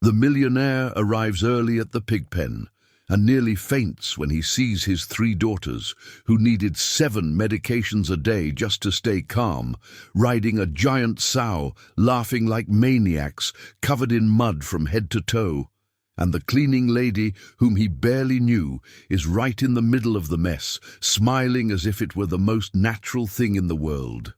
The millionaire arrives early at the pig pen and nearly faints when he sees his 3 daughters, who needed 7 medications a day just to stay calm, riding a giant sow, laughing like maniacs, covered in mud from head to toe. And the cleaning lady, whom he barely knew, is right in the middle of the mess, smiling as if it were the most natural thing in the world.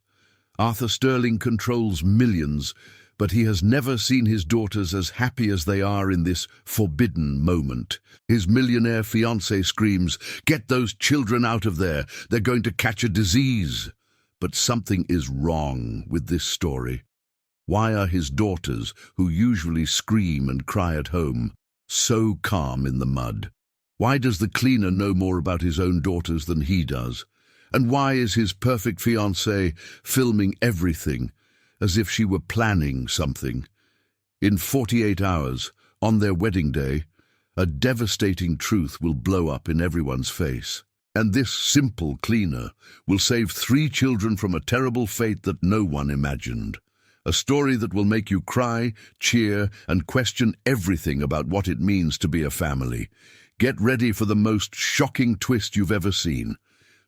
Arthur Sterling controls millions, but he has never seen his daughters as happy as they are in this forbidden moment. His millionaire fiancée screams, "Get those children out of there! They're going to catch a disease!" But something is wrong with this story. Why are his daughters, who usually scream and cry at home, so calm in the mud? Why does the cleaner know more about his own daughters than he does? And why is his perfect fiancée filming everything, as if she were planning something? In 48 hours, on their wedding day, a devastating truth will blow up in everyone's face. And this simple cleaner will save 3 children from a terrible fate that no one imagined. A story that will make you cry, cheer, and question everything about what it means to be a family. Get ready for the most shocking twist you've ever seen.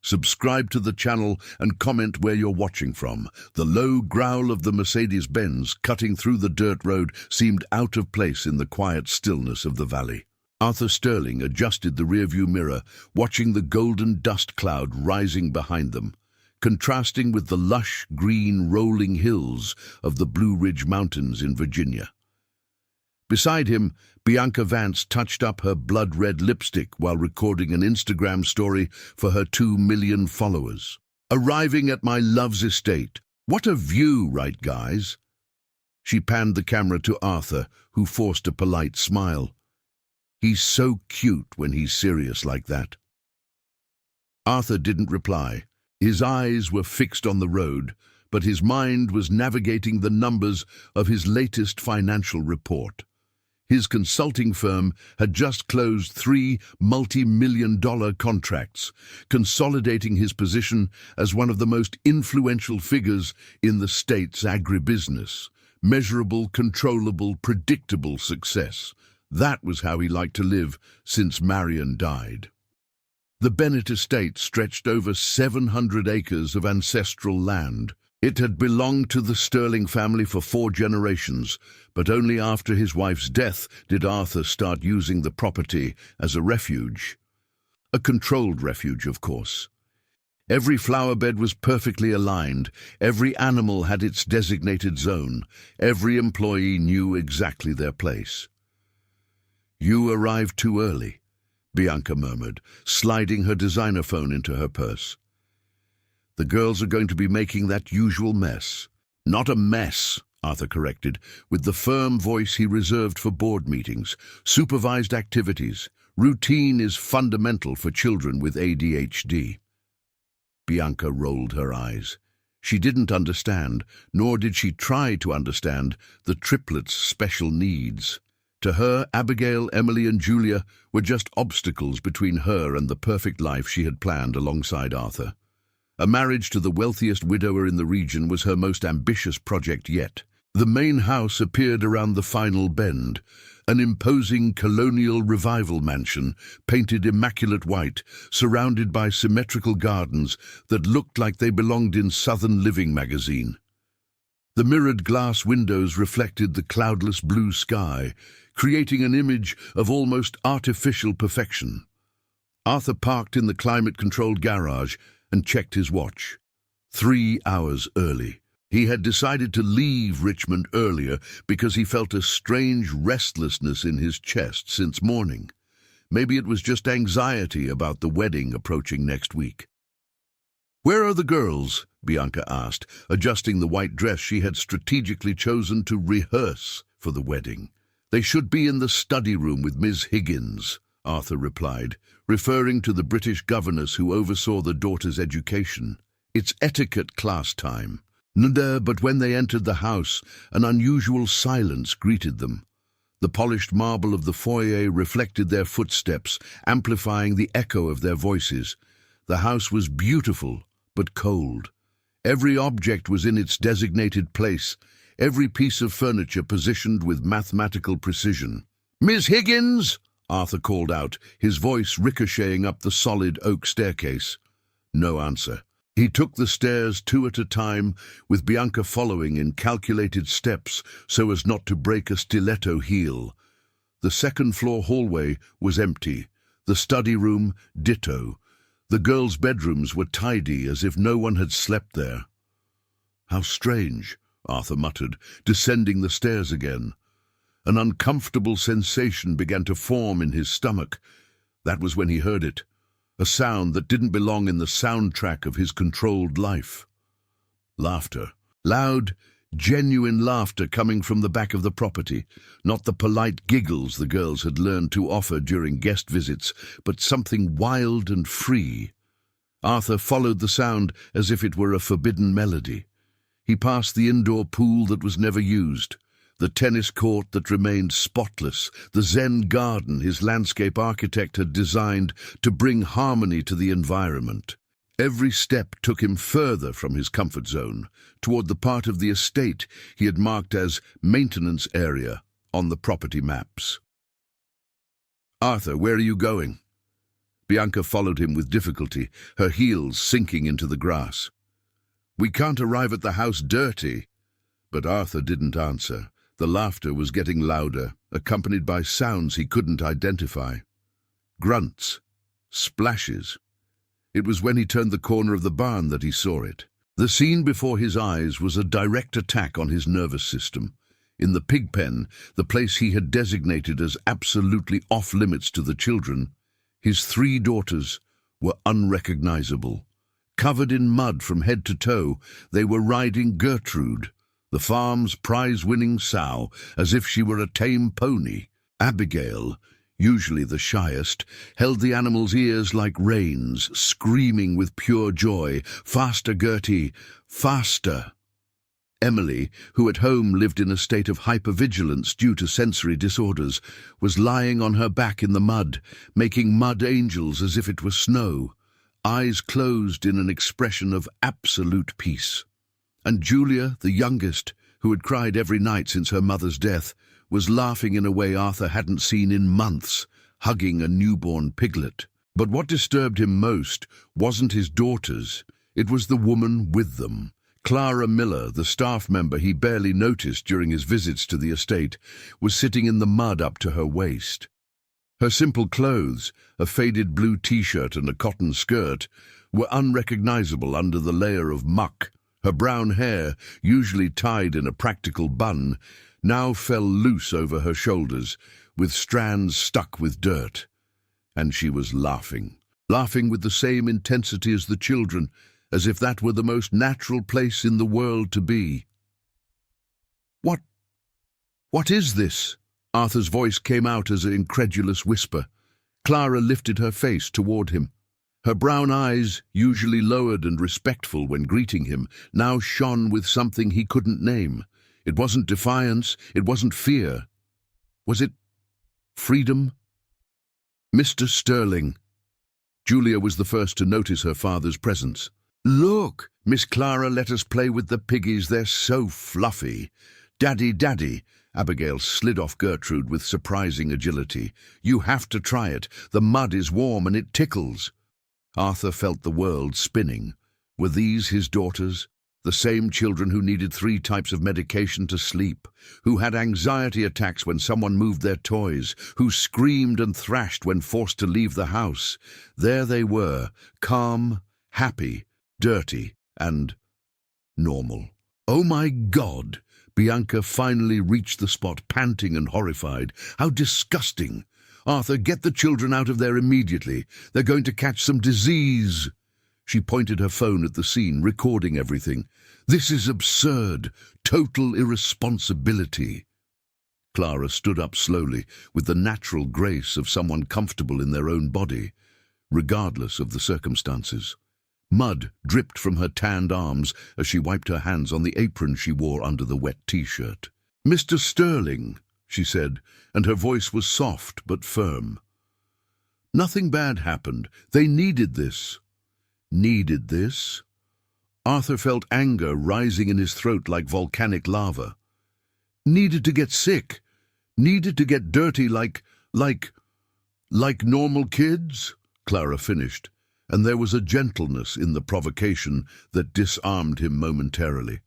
Subscribe to the channel and comment where you're watching from. The low growl of the Mercedes-Benz cutting through the dirt road seemed out of place in the quiet stillness of the valley. Arthur Sterling adjusted the rearview mirror, watching the golden dust cloud rising behind them, contrasting with the lush green rolling hills of the Blue Ridge Mountains in Virginia. Beside him, Bianca Vance touched up her blood-red lipstick while recording an Instagram story for her 2 million followers. "Arriving at my love's estate. What a view, right, guys?" She panned the camera to Arthur, who forced a polite smile. He's so cute when he's serious like that. Arthur didn't reply. His eyes were fixed on the road, but his mind was navigating the numbers of his latest financial report. His consulting firm had just closed 3 multi-million-dollar contracts, consolidating his position as one of the most influential figures in the state's agribusiness. Measurable, controllable, predictable success. That was how he liked to live since Marion died. The Bennett estate stretched over 700 acres of ancestral land. It had belonged to the Sterling family for 4 generations, but only after his wife's death did Arthur start using the property as a refuge. A controlled refuge, of course. Every flower bed was perfectly aligned, every animal had its designated zone, every employee knew exactly their place. "You arrived too early," Bianca murmured, sliding her designer phone into her purse. "The girls are going to be making that usual mess." "Not a mess," Arthur corrected, with the firm voice he reserved for board meetings. "Supervised activities. Routine is fundamental for children with ADHD." Bianca rolled her eyes. She didn't understand, nor did she try to understand, the triplets' special needs. To her, Abigail, Emily, and Julia were just obstacles between her and the perfect life she had planned alongside Arthur. A marriage to the wealthiest widower in the region was her most ambitious project yet. The main house appeared around the final bend, an imposing colonial revival mansion, painted immaculate white, surrounded by symmetrical gardens that looked like they belonged in Southern Living magazine. The mirrored glass windows reflected the cloudless blue sky, creating an image of almost artificial perfection. Arthur parked in the climate-controlled garage and checked his watch. 3 hours early. He had decided to leave Richmond earlier because he felt a strange restlessness in his chest since morning. Maybe it was just anxiety about the wedding approaching next week. "Where are the girls?" Bianca asked, adjusting the white dress she had strategically chosen to rehearse for the wedding. "They should be in the study room with Ms. Higgins," Arthur replied, referring to the British governess who oversaw the daughter's education. "It's etiquette class time." But when they entered the house, an unusual silence greeted them. The polished marble of the foyer reflected their footsteps, amplifying the echo of their voices. The house was beautiful, but cold. Every object was in its designated place. every piece of furniture positioned with mathematical precision. "Miss Higgins!" Arthur called out, his voice ricocheting up the solid oak staircase. No answer. He took the stairs 2 at a time, with Bianca following in calculated steps so as not to break a stiletto heel. The second-floor hallway was empty, the study room ditto. The girls' bedrooms were tidy, as if no one had slept there. "How strange," Arthur muttered, descending the stairs again. An uncomfortable sensation began to form in his stomach. That was when he heard it, a sound that didn't belong in the soundtrack of his controlled life. Laughter. Loud, genuine laughter coming from the back of the property, not the polite giggles the girls had learned to offer during guest visits, but something wild and free. Arthur followed the sound as if it were a forbidden melody. He passed the indoor pool that was never used, the tennis court that remained spotless, the Zen garden his landscape architect had designed to bring harmony to the environment. Every step took him further from his comfort zone, toward the part of the estate he had marked as maintenance area on the property maps. "Arthur, where are you going?" Bianca followed him with difficulty, her heels sinking into the grass. "We can't arrive at the house dirty." But Arthur didn't answer. The laughter was getting louder, accompanied by sounds he couldn't identify. Grunts, splashes. It was when he turned the corner of the barn that he saw it. The scene before his eyes was a direct attack on his nervous system. In the pig pen, the place he had designated as absolutely off-limits to the children, his 3 daughters were unrecognizable. Covered in mud from head to toe, they were riding Gertrude, the farm's prize-winning sow, as if she were a tame pony. Abigail, usually the shyest, held the animal's ears like reins, screaming with pure joy, "Faster, Gertie, faster!" Emily, who at home lived in a state of hypervigilance due to sensory disorders, was lying on her back in the mud, making mud angels as if it were snow, eyes closed in an expression of absolute peace. And Julia, the youngest, who had cried every night since her mother's death, was laughing in a way Arthur hadn't seen in months, hugging a newborn piglet. But what disturbed him most wasn't his daughters, it was the woman with them. Clara Miller, the staff member he barely noticed during his visits to the estate, was sitting in the mud up to her waist. Her simple clothes, a faded blue t-shirt and a cotton skirt, were unrecognizable under the layer of muck. Her brown hair, usually tied in a practical bun, now fell loose over her shoulders, with strands stuck with dirt. And she was laughing with the same intensity as the children, as if that were the most natural place in the world to be. What is this?" Arthur's voice came out as an incredulous whisper. Clara lifted her face toward him. Her brown eyes, usually lowered and respectful when greeting him, now shone with something he couldn't name. It wasn't defiance, it wasn't fear. Was it freedom? "Mr. Sterling." Julia was the first to notice her father's presence. "Look, Miss Clara let us play with the piggies, they're so fluffy." "Daddy, Daddy." Abigail slid off Gertrude with surprising agility. "You have to try it. The mud is warm and it tickles." Arthur felt the world spinning. Were these his daughters? The same children who needed 3 types of medication to sleep, who had anxiety attacks when someone moved their toys, who screamed and thrashed when forced to leave the house. There they were, calm, happy, dirty, and normal. "Oh my God!" Bianca finally reached the spot, panting and horrified. "How disgusting! Arthur, get the children out of there immediately. They're going to catch some disease." She pointed her phone at the scene, recording everything. "This is absurd. Total irresponsibility." Clara stood up slowly, with the natural grace of someone comfortable in their own body, regardless of the circumstances. Mud dripped from her tanned arms as she wiped her hands on the apron she wore under the wet t-shirt. "Mr. Sterling," she said, and her voice was soft but firm. "Nothing bad happened. They needed this." Needed this? Arthur felt anger rising in his throat like volcanic lava. Needed to get sick. Needed to get dirty like normal kids, Clara finished, and there was a gentleness in the provocation that disarmed him momentarily.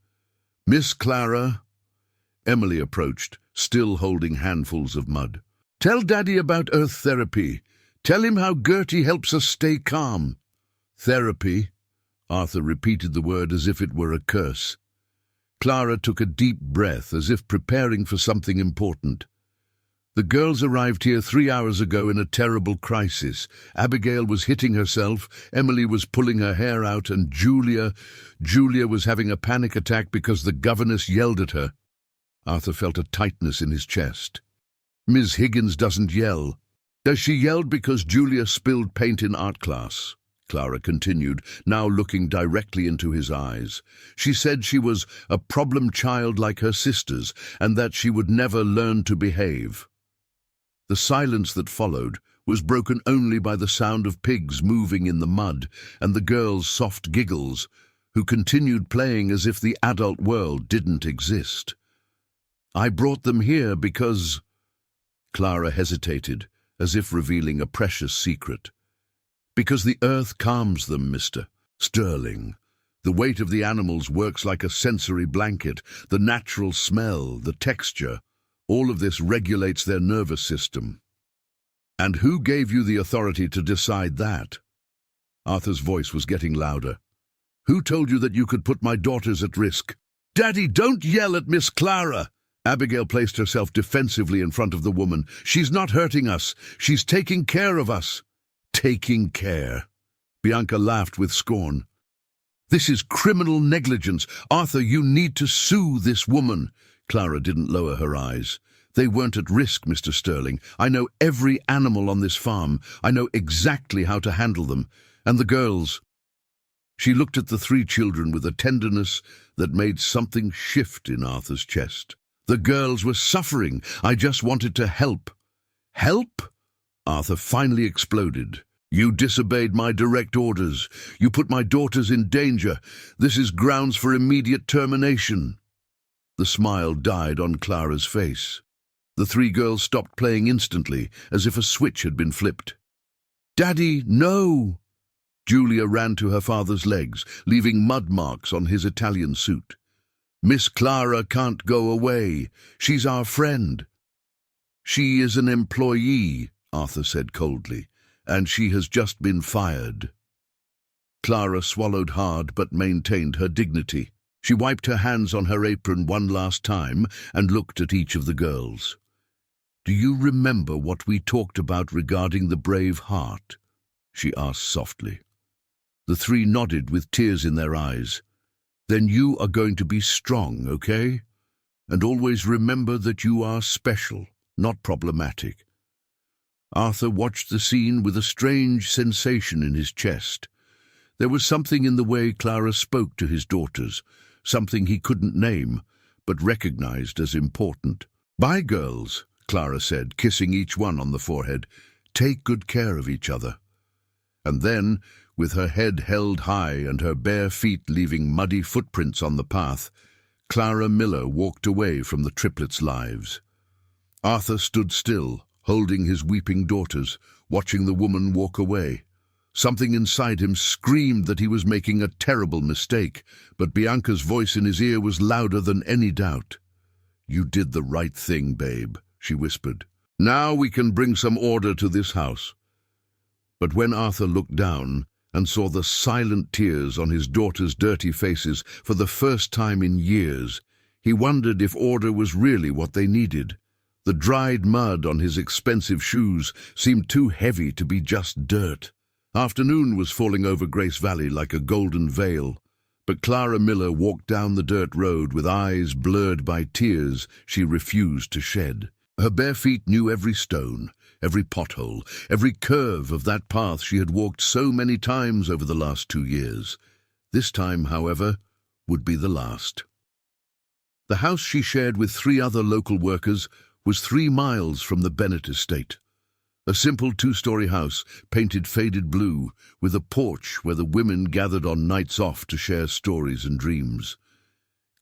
Miss Clara, Emily approached, still holding handfuls of mud. Tell Daddy about earth therapy. Tell him how Gertie helps us stay calm. Therapy? Arthur repeated the word as if it were a curse. Clara took a deep breath as if preparing for something important. The girls arrived here 3 hours ago in a terrible crisis. Abigail was hitting herself, Emily was pulling her hair out, and Julia was having a panic attack because the governess yelled at her. Arthur felt a tightness in his chest. Ms. Higgins doesn't yell. Does she yell because Julia spilled paint in art class? Clara continued, now looking directly into his eyes. She said she was a problem child like her sisters, and that she would never learn to behave. The silence that followed was broken only by the sound of pigs moving in the mud and the girls' soft giggles, who continued playing as if the adult world didn't exist. I brought them here because... Clara hesitated, as if revealing a precious secret. Because the earth calms them, Mr. Sterling. The weight of the animals works like a sensory blanket, the natural smell, the texture. All of this regulates their nervous system. And who gave you the authority to decide that? Arthur's voice was getting louder. Who told you that you could put my daughters at risk? Daddy, don't yell at Miss Clara! Abigail placed herself defensively in front of the woman. She's not hurting us. She's taking care of us. Taking care. Bianca laughed with scorn. This is criminal negligence. Arthur, you need to sue this woman. Clara didn't lower her eyes. They weren't at risk, Mr. Sterling. I know every animal on this farm. I know exactly how to handle them. And the girls. She looked at the 3 children with a tenderness that made something shift in Arthur's chest. The girls were suffering. I just wanted to help. Help? Arthur finally exploded. You disobeyed my direct orders. You put my daughters in danger. This is grounds for immediate termination. The smile died on Clara's face. The 3 girls stopped playing instantly, as if a switch had been flipped. Daddy, no! Julia ran to her father's legs, leaving mud marks on his Italian suit. Miss Clara can't go away. She's our friend. She is an employee, Arthur said coldly, and she has just been fired. Clara swallowed hard but maintained her dignity. She wiped her hands on her apron one last time and looked at each of the girls. Do you remember what we talked about regarding the brave heart? She asked softly. The 3 nodded with tears in their eyes. Then you are going to be strong, okay? And always remember that you are special, not problematic. Arthur watched the scene with a strange sensation in his chest. There was something in the way Clara spoke to his daughters, something he couldn't name, but recognized as important. Bye, girls, Clara said, kissing each one on the forehead. Take good care of each other. And then, with her head held high and her bare feet leaving muddy footprints on the path, Clara Miller walked away from the triplets' lives. Arthur stood still, holding his weeping daughters, watching the woman walk away. Something inside him screamed that he was making a terrible mistake, but Bianca's voice in his ear was louder than any doubt. You did the right thing, babe, she whispered. Now we can bring some order to this house. But when Arthur looked down and saw the silent tears on his daughters' dirty faces for the first time in years, he wondered if order was really what they needed. The dried mud on his expensive shoes seemed too heavy to be just dirt. Afternoon was falling over Grace Valley like a golden veil, but Clara Miller walked down the dirt road with eyes blurred by tears she refused to shed. Her bare feet knew every stone, every pothole, every curve of that path she had walked so many times over the last 2 years. This time, however, would be the last. The house she shared with 3 other local workers was 3 miles from the Bennett estate. A simple 2-story house, painted faded blue, with a porch where the women gathered on nights off to share stories and dreams.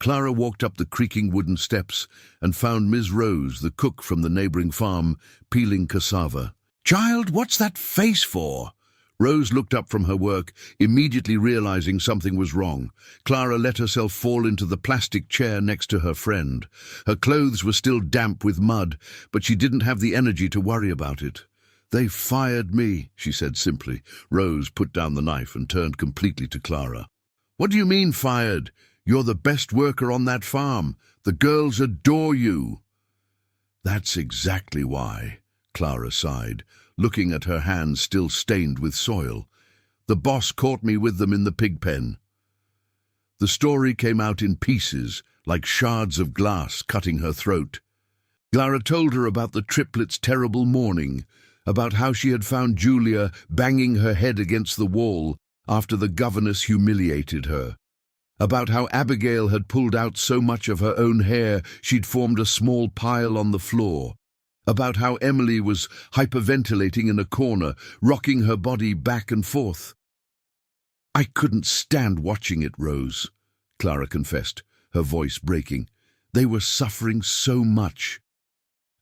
Clara walked up the creaking wooden steps and found Miss Rose, the cook from the neighbouring farm, peeling cassava. "Child, what's that face for?" Rose looked up from her work, immediately realizing something was wrong. Clara let herself fall into the plastic chair next to her friend. Her clothes were still damp with mud, but she didn't have the energy to worry about it. "They fired me," she said simply. Rose put down the knife and turned completely to Clara. "What do you mean fired? You're the best worker on that farm. The girls adore you." "That's exactly why," Clara sighed, looking at her hands still stained with soil. "The boss caught me with them in the pig pen." The story came out in pieces, like shards of glass cutting her throat. Clara told her about the triplets' terrible morning, about how she had found Julia banging her head against the wall after the governess humiliated her, about how Abigail had pulled out so much of her own hair she'd formed a small pile on the floor, about how Emily was hyperventilating in a corner, rocking her body back and forth. "I couldn't stand watching it, Rose," Clara confessed, her voice breaking. "They were suffering so much,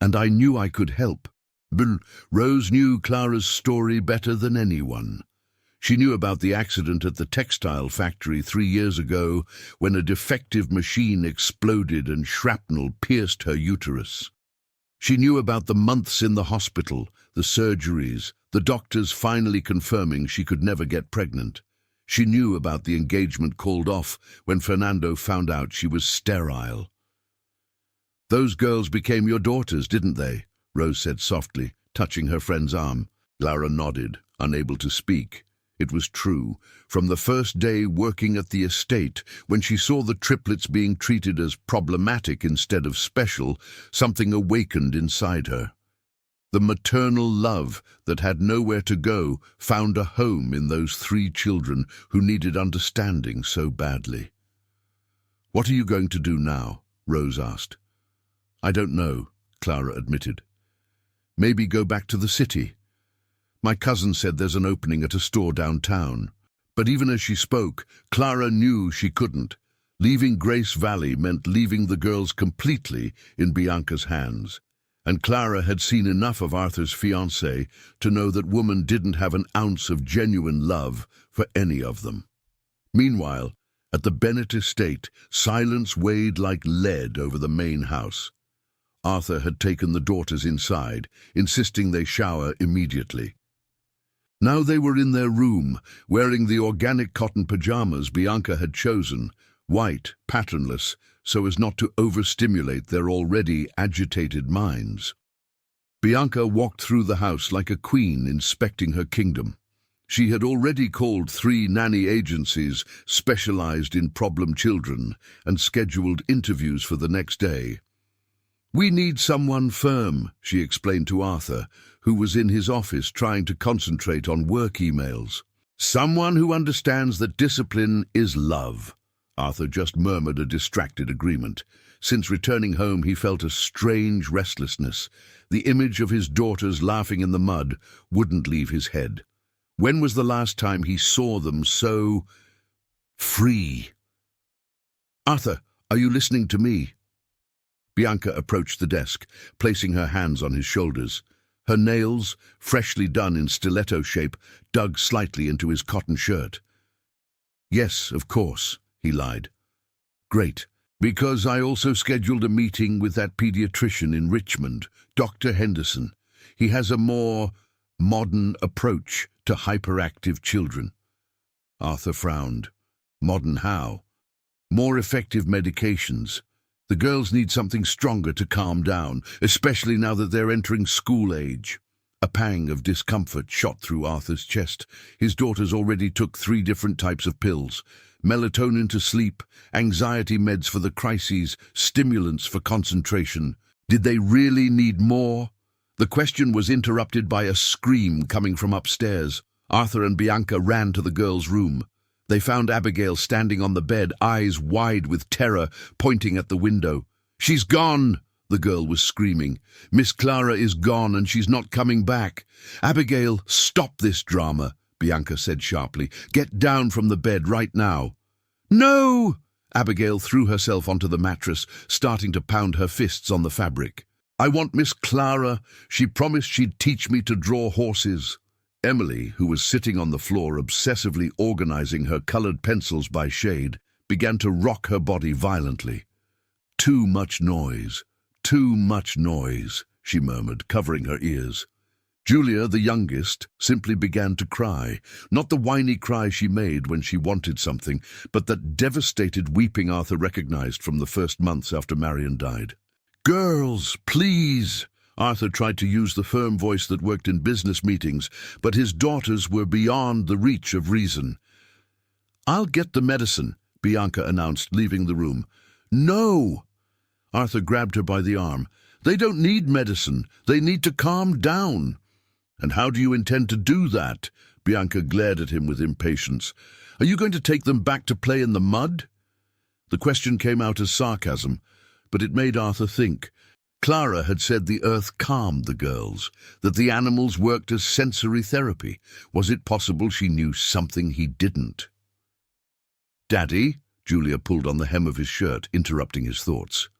and I knew I could help." Rose knew Clara's story better than anyone. She knew about the accident at the textile factory 3 years ago when a defective machine exploded and shrapnel pierced her uterus. She knew about the months in the hospital, the surgeries, the doctors finally confirming she could never get pregnant. She knew about the engagement called off when Fernando found out she was sterile. "Those girls became your daughters, didn't they?" Rose said softly, touching her friend's arm. Clara nodded, unable to speak. It was true. From the first day working at the estate, when she saw the triplets being treated as problematic instead of special, something awakened inside her. The maternal love that had nowhere to go found a home in those 3 children who needed understanding so badly. "What are you going to do now?" Rose asked. "I don't know," Clara admitted. "Maybe go back to the city. My cousin said there's an opening at a store downtown." But even as she spoke, Clara knew she couldn't. Leaving Grace Valley meant leaving the girls completely in Bianca's hands. And Clara had seen enough of Arthur's fiancée to know that woman didn't have an ounce of genuine love for any of them. Meanwhile, at the Bennett estate, silence weighed like lead over the main house. Arthur had taken the daughters inside, insisting they shower immediately. Now they were in their room, wearing the organic cotton pajamas Bianca had chosen, white, patternless, so as not to overstimulate their already agitated minds. Bianca walked through the house like a queen inspecting her kingdom. She had already called 3 nanny agencies specialized in problem children and scheduled interviews for the next day. "We need someone firm," she explained to Arthur, who was in his office trying to concentrate on work emails. "Someone who understands that discipline is love." Arthur just murmured a distracted agreement. Since returning home, he felt a strange restlessness. The image of his daughters laughing in the mud wouldn't leave his head. When was the last time he saw them so free? "Arthur, are you listening to me?" Bianca approached the desk, placing her hands on his shoulders. Her nails, freshly done in stiletto shape, dug slightly into his cotton shirt. "Yes, of course," he lied. "Great, because I also scheduled a meeting with that pediatrician in Richmond, Dr. Henderson. He has a more modern approach to hyperactive children." Arthur frowned. "Modern how?" "More effective medications. The girls need something stronger to calm down, especially now that they're entering school age." A pang of discomfort shot through Arthur's chest. His daughters already took 3 different types of pills: melatonin to sleep, anxiety meds for the crises, stimulants for concentration. Did they really need more? The question was interrupted by a scream coming from upstairs. Arthur and Bianca ran to the girls' room. They found Abigail standing on the bed, eyes wide with terror, pointing at the window. "She's gone!" the girl was screaming. "Miss Clara is gone and she's not coming back." "Abigail, stop this drama," Bianca said sharply. "Get down from the bed right now." "No!" Abigail threw herself onto the mattress, starting to pound her fists on the fabric. "I want Miss Clara. She promised she'd teach me to draw horses." Emily, who was sitting on the floor obsessively organizing her colored pencils by shade, began to rock her body violently. "Too much noise, too much noise," she murmured, covering her ears. Julia, the youngest, simply began to cry, not the whiny cry she made when she wanted something, but that devastated weeping Arthur recognized from the first months after Marion died. "Girls, please!" Arthur tried to use the firm voice that worked in business meetings, but his daughters were beyond the reach of reason. "I'll get the medicine," Bianca announced, leaving the room. "No!" Arthur grabbed her by the arm. "They don't need medicine. They need to calm down." "And how do you intend to do that?" Bianca glared at him with impatience. "Are you going to take them back to play in the mud?" The question came out as sarcasm, but it made Arthur think. Clara had said the earth calmed the girls, that the animals worked as sensory therapy. Was it possible she knew something he didn't? "Daddy," Julia pulled on the hem of his shirt, interrupting his thoughts.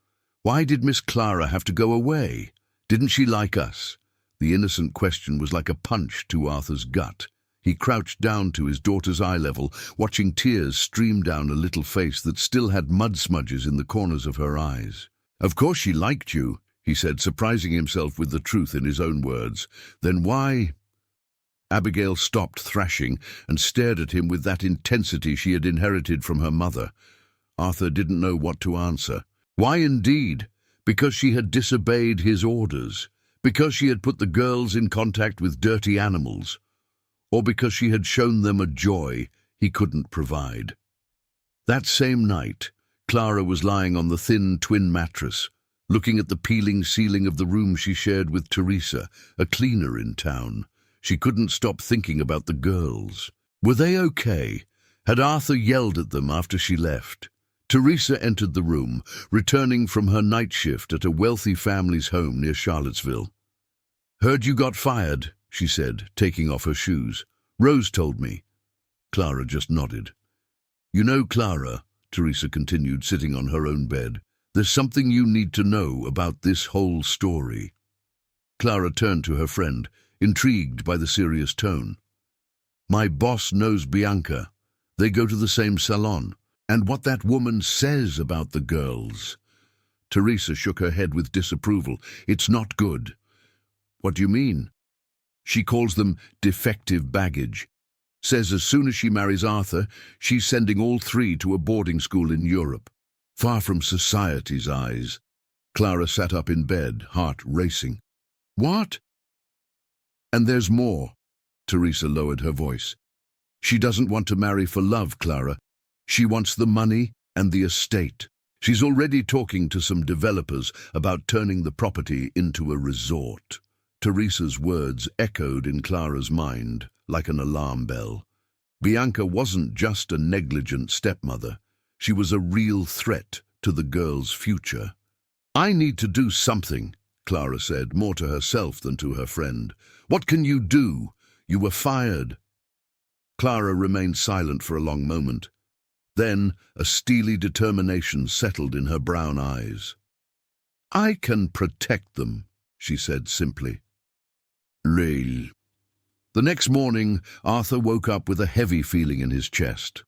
"Why did Miss Clara have to go away? Didn't she like us?" The innocent question was like a punch to Arthur's gut. He crouched down to his daughter's eye level, watching tears stream down a little face that still had mud smudges in the corners of her eyes. "Of course she liked you," he said, surprising himself with the truth in his own words. "Then why—" Abigail stopped thrashing and stared at him with that intensity she had inherited from her mother. Arthur didn't know what to answer. Why indeed? Because she had disobeyed his orders? Because she had put the girls in contact with dirty animals? Or because she had shown them a joy he couldn't provide? That same night, Clara was lying on the thin twin mattress, looking at the peeling ceiling of the room she shared with Teresa, a cleaner in town. She couldn't stop thinking about the girls. Were they okay? Had Arthur yelled at them after she left? Teresa entered the room, returning from her night shift at a wealthy family's home near Charlottesville. "Heard you got fired," she said, taking off her shoes. "Rose told me." Clara just nodded. "You know, Clara," Teresa continued, sitting on her own bed, "there's something you need to know about this whole story." Clara turned to her friend, intrigued by the serious tone. "My boss knows Bianca. They go to the same salon. And what that woman says about the girls—" Teresa shook her head with disapproval. "It's not good." "What do you mean?" "She calls them defective baggage. Says as soon as she marries Arthur, she's sending all three to a boarding school in Europe. Far from society's eyes." Clara sat up in bed, heart racing. "What?" "And there's more." Teresa lowered her voice. "She doesn't want to marry for love, Clara. She wants the money and the estate. She's already talking to some developers about turning the property into a resort." Teresa's words echoed in Clara's mind like an alarm bell. Bianca wasn't just a negligent stepmother. She was a real threat to the girls' future. "I need to do something," Clara said, more to herself than to her friend. "What can you do? You were fired." Clara remained silent for a long moment. Then a steely determination settled in her brown eyes. "I can protect them," she said simply. Rail. The next morning, Arthur woke up with a heavy feeling in his chest.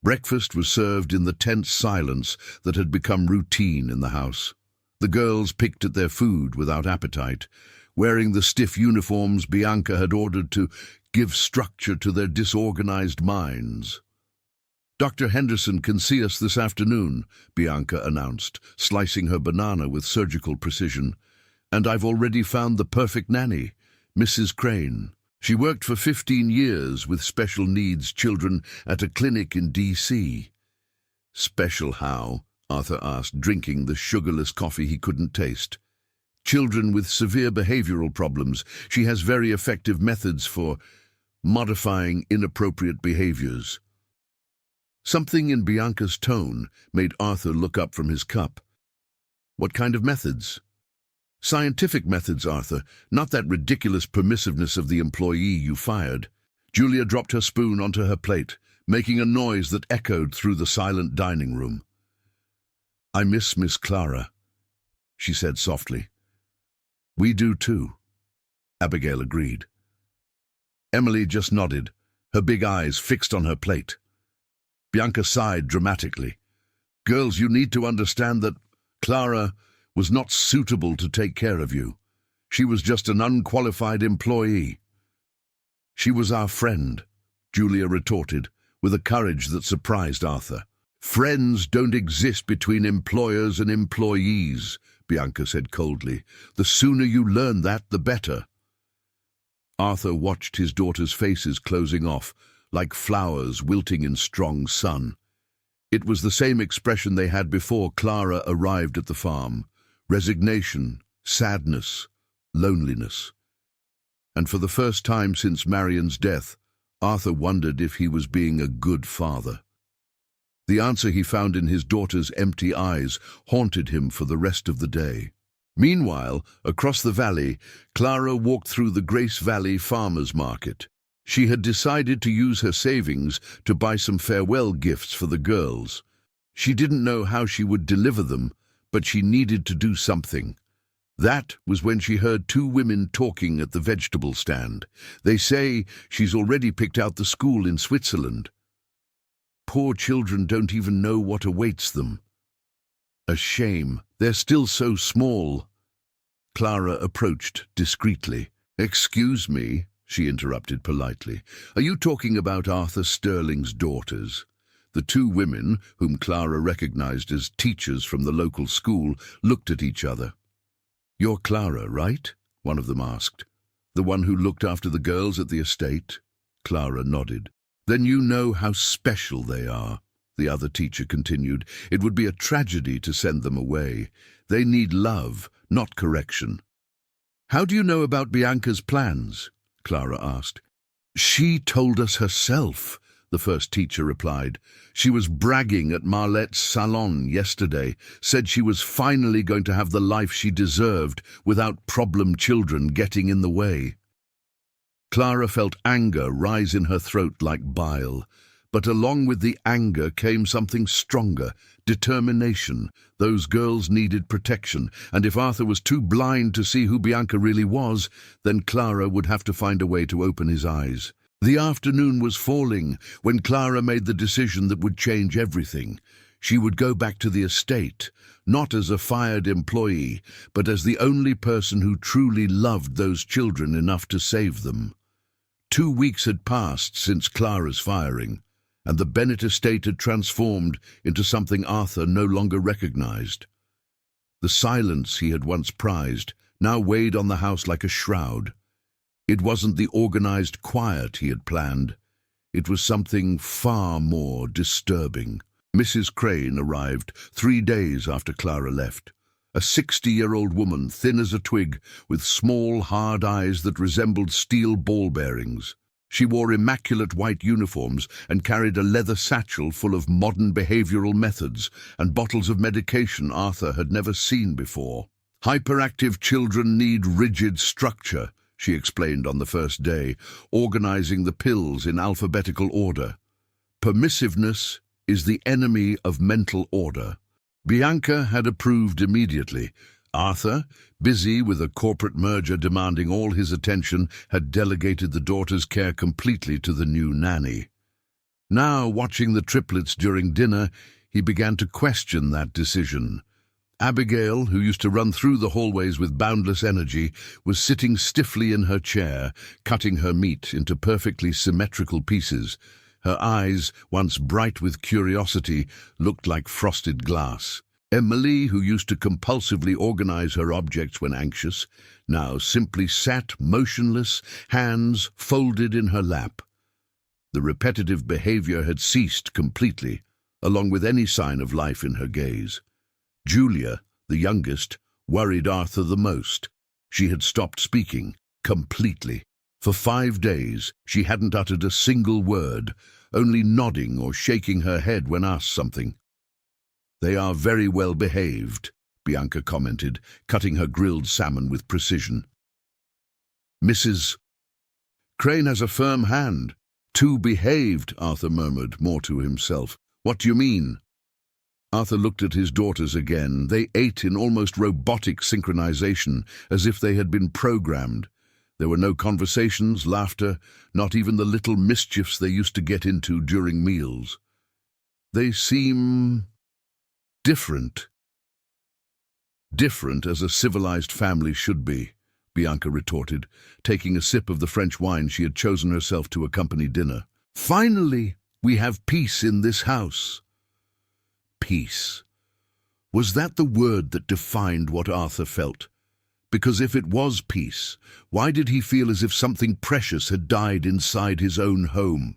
Breakfast was served in the tense silence that had become routine in the house. The girls picked at their food without appetite, wearing the stiff uniforms Bianca had ordered to give structure to their disorganized minds. "Dr. Henderson can see us this afternoon," Bianca announced, slicing her banana with surgical precision. "And I've already found the perfect nanny, Mrs. Crane. She worked for 15 years with special needs children at a clinic in D.C. "Special how?" Arthur asked, drinking the sugarless coffee he couldn't taste. "Children with severe behavioral problems. She has very effective methods for modifying inappropriate behaviors." Something in Bianca's tone made Arthur look up from his cup. "What kind of methods?" "Scientific methods, Arthur, not that ridiculous permissiveness of the employee you fired." Julia dropped her spoon onto her plate, making a noise that echoed through the silent dining room. "I miss Miss Clara," she said softly. "We do too," Abigail agreed. Emily just nodded, her big eyes fixed on her plate. Bianca sighed dramatically. "Girls, you need to understand that Clara was not suitable to take care of you. She was just an unqualified employee." "She was our friend," Julia retorted, with a courage that surprised Arthur. "Friends don't exist between employers and employees," Bianca said coldly. "The sooner you learn that, the better." Arthur watched his daughters' faces closing off, like flowers wilting in strong sun. It was the same expression they had before Clara arrived at the farm: resignation, sadness, loneliness. And for the first time since Marion's death, Arthur wondered if he was being a good father. The answer he found in his daughter's empty eyes haunted him for the rest of the day. Meanwhile, across the valley, Clara walked through the Grace Valley Farmers Market. She had decided to use her savings to buy some farewell gifts for the girls. She didn't know how she would deliver them, but she needed to do something. That was when she heard two women talking at the vegetable stand. "They say she's already picked out the school in Switzerland. Poor children don't even know what awaits them." "A shame. They're still so small." Clara approached discreetly. "Excuse me," she interrupted politely. "Are you talking about Arthur Sterling's daughters?" The two women, whom Clara recognized as teachers from the local school, looked at each other. "You're Clara, right?" one of them asked. "The one who looked after the girls at the estate?" Clara nodded. "Then you know how special they are," the other teacher continued. "It would be a tragedy to send them away. They need love, not correction." "How do you know about Bianca's plans?" Clara asked. "She told us herself," the first teacher replied. "She was bragging at Marlette's salon yesterday, said she was finally going to have the life she deserved without problem children getting in the way." Clara felt anger rise in her throat like bile. But along with the anger came something stronger, determination. Those girls needed protection, and if Arthur was too blind to see who Bianca really was, then Clara would have to find a way to open his eyes. The afternoon was falling when Clara made the decision that would change everything. She would go back to the estate, not as a fired employee, but as the only person who truly loved those children enough to save them. 2 weeks had passed since Clara's firing, and the Bennett estate had transformed into something Arthur no longer recognized. The silence he had once prized now weighed on the house like a shroud. It wasn't the organized quiet he had planned. It was something far more disturbing. Mrs. Crane arrived 3 days after Clara left. A 60-year-old woman, thin as a twig, with small, hard eyes that resembled steel ball bearings. She wore immaculate white uniforms and carried a leather satchel full of modern behavioral methods and bottles of medication Arthur had never seen before. "Hyperactive children need rigid structure," she explained on the first day, organizing the pills in alphabetical order. "Permissiveness is the enemy of mental order." Bianca had approved immediately. Arthur, busy with a corporate merger demanding all his attention, had delegated the daughter's care completely to the new nanny. Now, watching the triplets during dinner, he began to question that decision. Abigail, who used to run through the hallways with boundless energy, was sitting stiffly in her chair, cutting her meat into perfectly symmetrical pieces. Her eyes, once bright with curiosity, looked like frosted glass. Emily, who used to compulsively organize her objects when anxious, now simply sat motionless, hands folded in her lap. The repetitive behavior had ceased completely, along with any sign of life in her gaze. Julia, the youngest, worried Arthur the most. She had stopped speaking, completely. For 5 days, she hadn't uttered a single word, only nodding or shaking her head when asked something. "They are very well behaved," Bianca commented, cutting her grilled salmon with precision. "Mrs. Crane has a firm hand." "Too behaved," Arthur murmured, more to himself. "What do you mean?" Arthur looked at his daughters again. They ate in almost robotic synchronization, as if they had been programmed. There were no conversations, laughter, not even the little mischiefs they used to get into during meals. They seem different. Different as a civilized family should be, Bianca retorted, taking a sip of the French wine she had chosen herself to accompany dinner. Finally, we have peace in this house. Peace. Was that the word that defined what Arthur felt? Because if it was peace, why did he feel as if something precious had died inside his own home?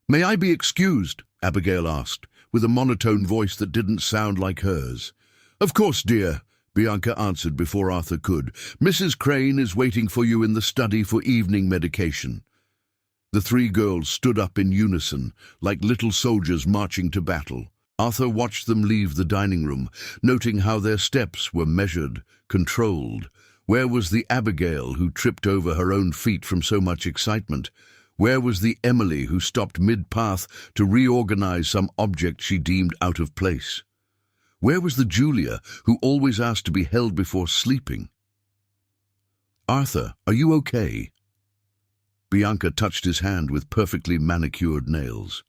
May I be excused? Abigail asked, with a monotone voice that didn't sound like hers. Of course, dear, Bianca answered before Arthur could. Mrs. Crane is waiting for you in the study for evening medication. The three girls stood up in unison, like little soldiers marching to battle. Arthur watched them leave the dining room, noting how their steps were measured, controlled. Where was the Abigail who tripped over her own feet from so much excitement? Where was the Emily who stopped mid-path to reorganize some object she deemed out of place? Where was the Julia who always asked to be held before sleeping? Arthur, are you okay? Bianca touched his hand with perfectly manicured nails.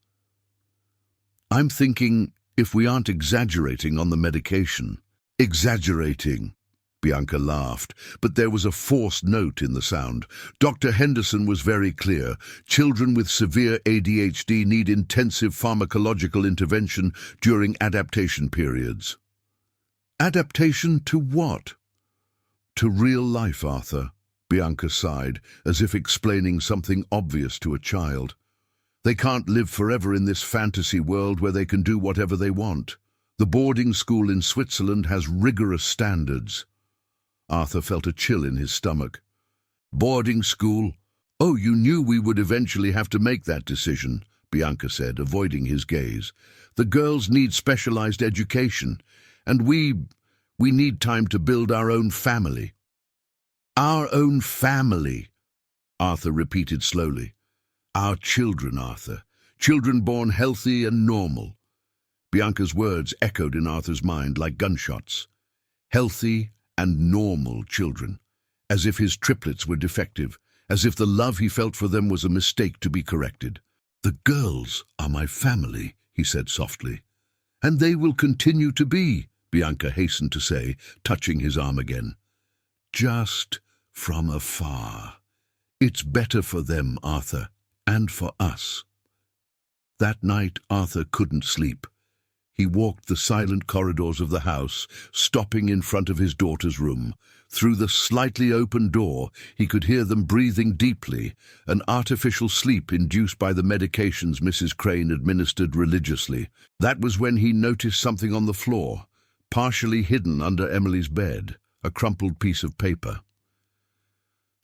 I'm thinking if we aren't exaggerating on the medication. Exaggerating, Bianca laughed, but there was a forced note in the sound. Dr. Henderson was very clear. Children with severe ADHD need intensive pharmacological intervention during adaptation periods. Adaptation to what? To real life, Arthur, Bianca sighed, as if explaining something obvious to a child. They can't live forever in this fantasy world where they can do whatever they want. The boarding school in Switzerland has rigorous standards. Arthur felt a chill in his stomach. Boarding school? Oh, you knew we would eventually have to make that decision, Bianca said, avoiding his gaze. The girls need specialized education, and we need time to build our own family. Our own family, Arthur repeated slowly. Our children, Arthur. Children born healthy and normal. Bianca's words echoed in Arthur's mind like gunshots. Healthy and normal children, as if his triplets were defective, as if the love he felt for them was a mistake to be corrected. The girls are my family, he said softly. And they will continue to be, Bianca hastened to say, touching his arm again. Just from afar. It's better for them, Arthur, and for us. That night Arthur couldn't sleep. He walked the silent corridors of the house, stopping in front of his daughter's room. Through the slightly open door, he could hear them breathing deeply, an artificial sleep induced by the medications Mrs. Crane administered religiously. That was when he noticed something on the floor, partially hidden under Emily's bed, a crumpled piece of paper.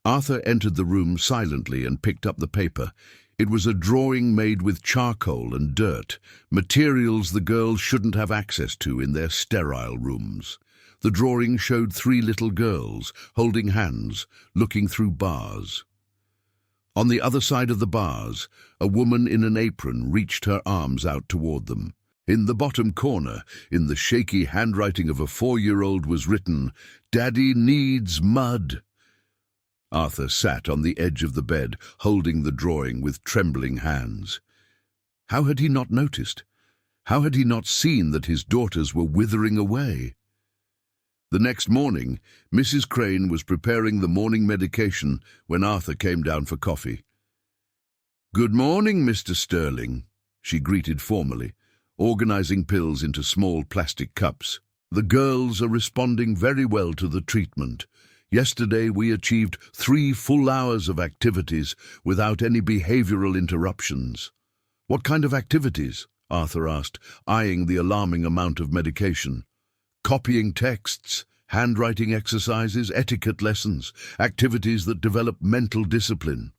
Arthur entered the room silently and picked up the paper. It was a drawing made with charcoal and dirt, materials the girls shouldn't have access to in their sterile rooms. The drawing showed three little girls, holding hands, looking through bars. On the other side of the bars, a woman in an apron reached her arms out toward them. In the bottom corner, in the shaky handwriting of a 4-year-old, was written, "Daddy needs mud." Arthur sat on the edge of the bed, holding the drawing with trembling hands. How had he not noticed? How had he not seen that his daughters were withering away? The next morning, Mrs. Crane was preparing the morning medication when Arthur came down for coffee. "Good morning, Mr. Sterling," she greeted formally, organizing pills into small plastic cups. "The girls are responding very well to the treatment. Yesterday we achieved 3 full hours of activities without any behavioral interruptions." "What kind of activities?" Arthur asked, eyeing the alarming amount of medication. "Copying texts, handwriting exercises, etiquette lessons, activities that develop mental discipline."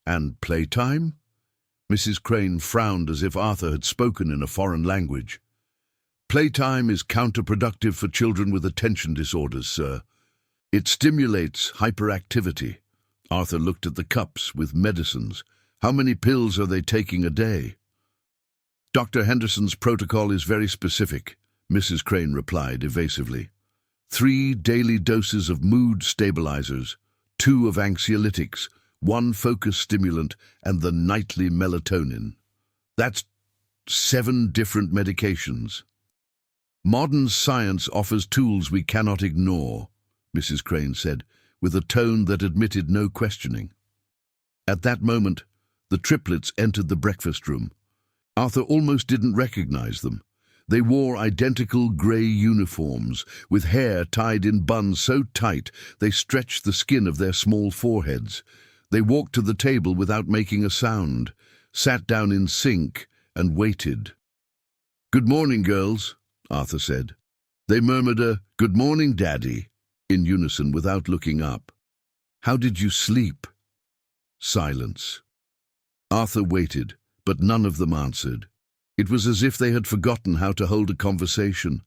"And playtime?" Mrs. Crane frowned as if Arthur had spoken in a foreign language. "Playtime is counterproductive for children with attention disorders, sir. It stimulates hyperactivity." Arthur looked at the cups with medicines. "How many pills are they taking a day?" Dr. Henderson's protocol is very specific, Mrs. Crane replied evasively. 3 daily doses of mood stabilizers, 2 of anxiolytics, 1 focus stimulant, and the nightly melatonin. That's 7 different medications. Modern science offers tools we cannot ignore, Mrs. Crane said, with a tone that admitted no questioning. At that moment, the triplets entered the breakfast room. Arthur almost didn't recognize them. They wore identical grey uniforms, with hair tied in buns so tight they stretched the skin of their small foreheads. They walked to the table without making a sound, sat down in sync, and waited. "Good morning, girls," Arthur said. They murmured a "Good morning, Daddy," in unison without looking up. "How did you sleep?" Silence. Arthur waited, but none of them answered. It was as if they had forgotten how to hold a conversation.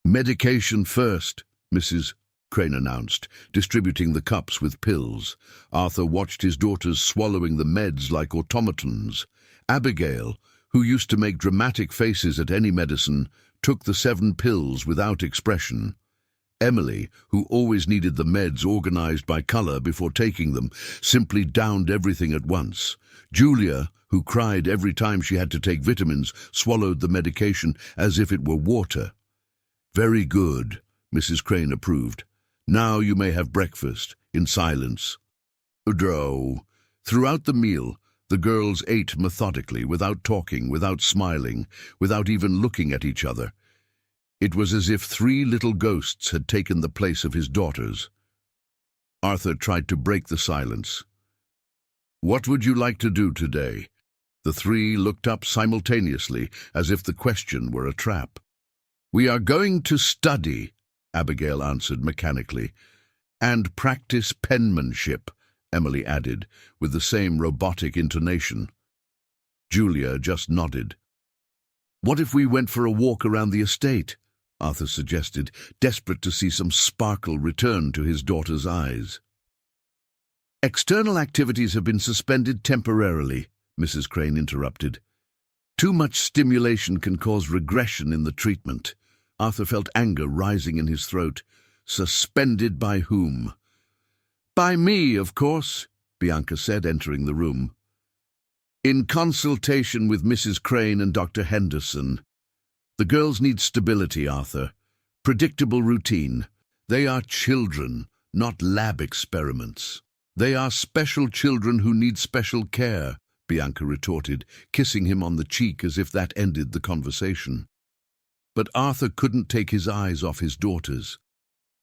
"Medication first," Mrs. Crane announced, distributing the cups with pills. Arthur watched his daughters swallowing the meds like automatons. Abigail, who used to make dramatic faces at any medicine, took the 7 pills without expression. Emily, who always needed the meds organized by color before taking them, simply downed everything at once. Julia, who cried every time she had to take vitamins, swallowed the medication as if it were water. "Very good," Mrs. Crane approved. "Now you may have breakfast, in silence." Udro. Throughout the meal, the girls ate methodically, without talking, without smiling, without even looking at each other. It was as if 3 little ghosts had taken the place of his daughters. Arthur tried to break the silence. "What would you like to do today?" The 3 looked up simultaneously, as if the question were a trap. "We are going to study," Abigail answered mechanically. "And practice penmanship," Emily added, with the same robotic intonation. Julia just nodded. "What if we went for a walk around the estate?" Arthur suggested, desperate to see some sparkle return to his daughter's eyes. "External activities have been suspended temporarily," Mrs. Crane interrupted. "Too much stimulation can cause regression in the treatment." Arthur felt anger rising in his throat. Suspended by whom? "By me, of course," Bianca said, entering the room. "In consultation with Mrs. Crane and Dr. Henderson. The girls need stability, Arthur. Predictable routine. They are children, not lab experiments." "They are special children who need special care," Bianca retorted, kissing him on the cheek as if that ended the conversation. But Arthur couldn't take his eyes off his daughters.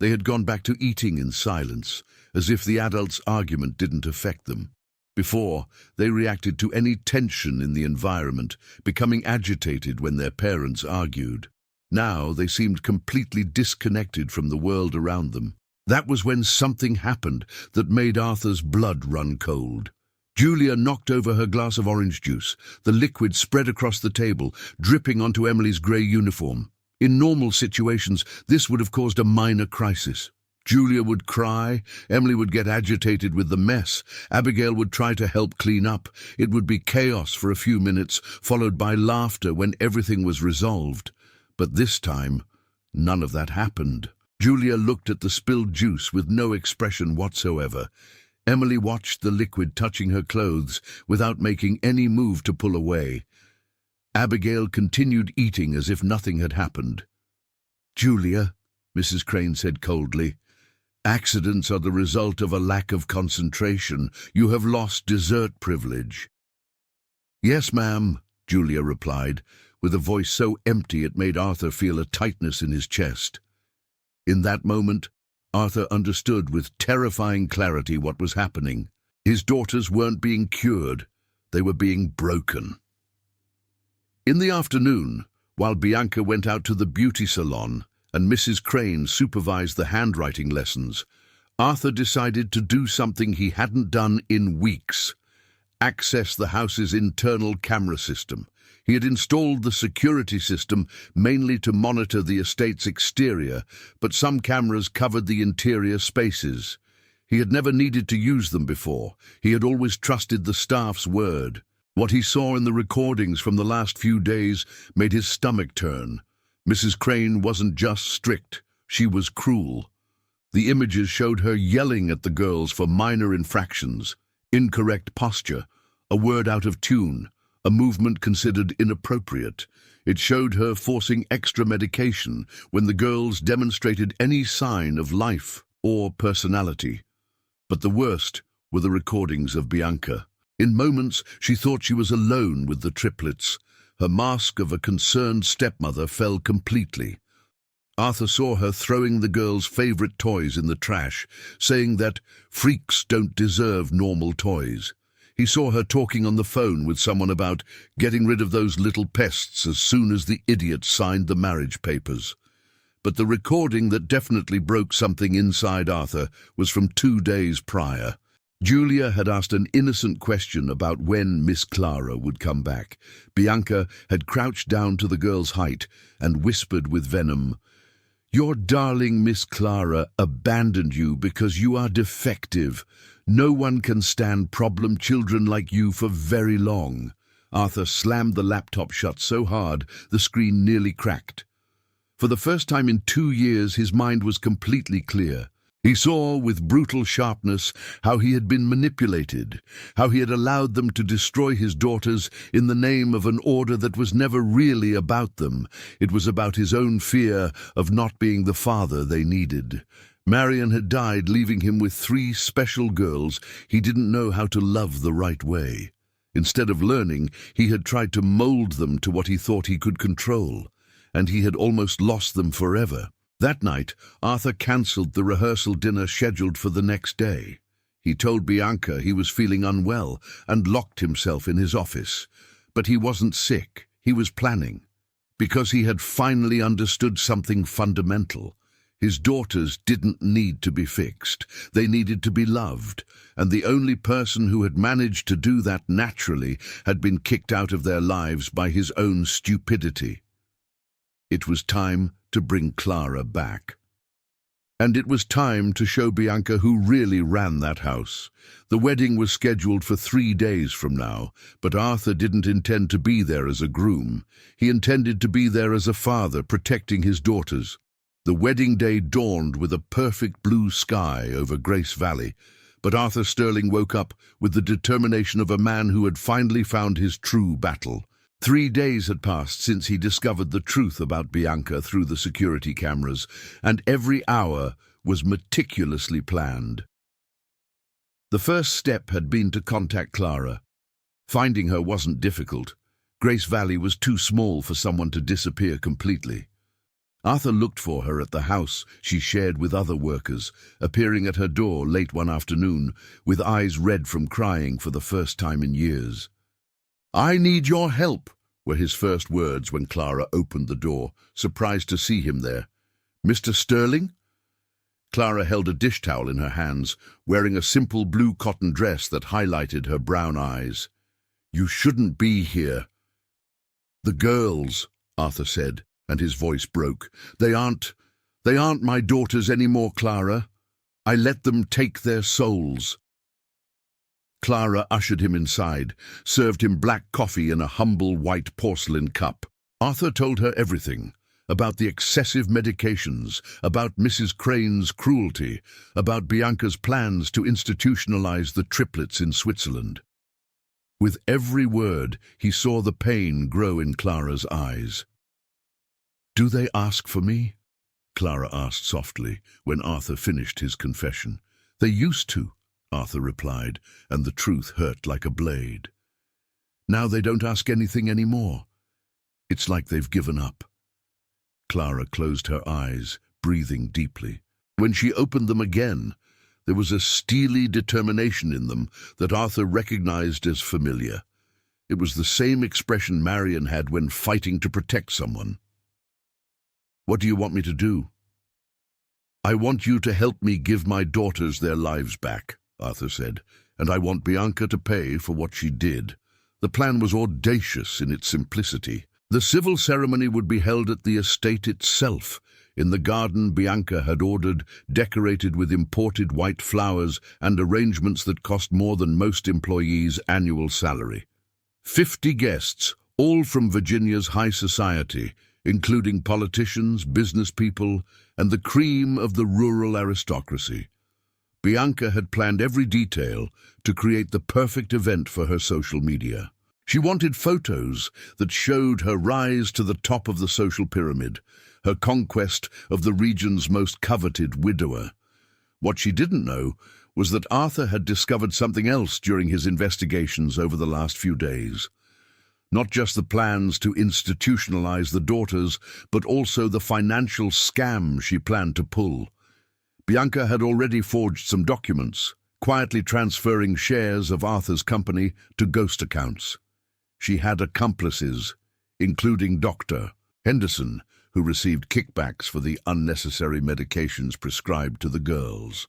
They had gone back to eating in silence, as if the adults' argument didn't affect them. Before, they reacted to any tension in the environment, becoming agitated when their parents argued. Now they seemed completely disconnected from the world around them. That was when something happened that made Arthur's blood run cold. Julia knocked over her glass of orange juice. The liquid spread across the table, dripping onto Emily's grey uniform. In normal situations, this would have caused a minor crisis. Julia would cry, Emily would get agitated with the mess, Abigail would try to help clean up. It would be chaos for a few minutes, followed by laughter when everything was resolved. But this time, none of that happened. Julia looked at the spilled juice with no expression whatsoever. Emily watched the liquid touching her clothes without making any move to pull away. Abigail continued eating as if nothing had happened. "Julia," Mrs. Crane said coldly, "accidents are the result of a lack of concentration. You have lost dessert privilege." "Yes, ma'am," Julia replied, with a voice so empty it made Arthur feel a tightness in his chest. In that moment, Arthur understood with terrifying clarity what was happening. His daughters weren't being cured, they were being broken. In the afternoon, while Bianca went out to the beauty salon and Mrs. Crane supervised the handwriting lessons, Arthur decided to do something he hadn't done in weeks: access the house's internal camera system. He had installed the security system mainly to monitor the estate's exterior, but some cameras covered the interior spaces. He had never needed to use them before. He had always trusted the staff's word. What he saw in the recordings from the last few days made his stomach turn. Mrs. Crane wasn't just strict, she was cruel. The images showed her yelling at the girls for minor infractions, incorrect posture, a word out of tune, a movement considered inappropriate. It showed her forcing extra medication when the girls demonstrated any sign of life or personality. But the worst were the recordings of Bianca. In moments, she thought she was alone with the triplets. Her mask of a concerned stepmother fell completely. Arthur saw her throwing the girls' favorite toys in the trash, saying that freaks don't deserve normal toys. He saw her talking on the phone with someone about getting rid of those little pests as soon as the idiot signed the marriage papers. But the recording that definitely broke something inside Arthur was from 2 days prior. Julia had asked an innocent question about when Miss Clara would come back. Bianca had crouched down to the girl's height and whispered with venom, "Your darling Miss Clara abandoned you because you are defective. No one can stand problem children like you for very long." Arthur slammed the laptop shut so hard the screen nearly cracked. For the first time in 2 years, his mind was completely clear. He saw with brutal sharpness how he had been manipulated, how he had allowed them to destroy his daughters in the name of an order that was never really about them. It was about his own fear of not being the father they needed. Marion had died, leaving him with 3 special girls he didn't know how to love the right way. Instead of learning, he had tried to mold them to what he thought he could control, and he had almost lost them forever. That night, Arthur cancelled the rehearsal dinner scheduled for the next day. He told Bianca he was feeling unwell and locked himself in his office. But he wasn't sick, he was planning. Because he had finally understood something fundamental. His daughters didn't need to be fixed, they needed to be loved, and the only person who had managed to do that naturally had been kicked out of their lives by his own stupidity. It was time to bring Clara back. And it was time to show Bianca who really ran that house. The wedding was scheduled for 3 days from now, but Arthur didn't intend to be there as a groom. He intended to be there as a father, protecting his daughters. The wedding day dawned with a perfect blue sky over Grace Valley, but Arthur Sterling woke up with the determination of a man who had finally found his true battle. 3 days had passed since he discovered the truth about Bianca through the security cameras, and every hour was meticulously planned. The first step had been to contact Clara. Finding her wasn't difficult. Grace Valley was too small for someone to disappear completely. Arthur looked for her at the house she shared with other workers, appearing at her door late one afternoon, with eyes red from crying for the first time in years. "I need your help," were his first words when Clara opened the door, surprised to see him there. "Mr. Sterling?" Clara held a dish towel in her hands, wearing a simple blue cotton dress that highlighted her brown eyes. "You shouldn't be here." "The girls," Arthur said, and his voice broke. They aren't my daughters anymore, Clara. I let them take their souls." Clara ushered him inside, served him black coffee in a humble white porcelain cup. Arthur told her everything, about the excessive medications, about Mrs. Crane's cruelty, about Bianca's plans to institutionalize the triplets in Switzerland. With every word, he saw the pain grow in Clara's eyes. "Do they ask for me?" Clara asked softly, when Arthur finished his confession. "They used to," Arthur replied, and the truth hurt like a blade. "Now they don't ask anything anymore. It's like they've given up." Clara closed her eyes, breathing deeply. When she opened them again, there was a steely determination in them that Arthur recognized as familiar. It was the same expression Marion had when fighting to protect someone. "What do you want me to do?" "I want you to help me give my daughters their lives back," Arthur said, "and I want Bianca to pay for what she did." The plan was audacious in its simplicity. The civil ceremony would be held at the estate itself, in the garden Bianca had ordered, decorated with imported white flowers and arrangements that cost more than most employees' annual salary. 50 guests, all from Virginia's high society, including politicians, business people, and the cream of the rural aristocracy. Bianca had planned every detail to create the perfect event for her social media. She wanted photos that showed her rise to the top of the social pyramid, her conquest of the region's most coveted widower. What she didn't know was that Arthur had discovered something else during his investigations over the last few days. Not just the plans to institutionalize the daughters, but also the financial scam she planned to pull. Bianca had already forged some documents, quietly transferring shares of Arthur's company to ghost accounts. She had accomplices, including Dr. Henderson, who received kickbacks for the unnecessary medications prescribed to the girls.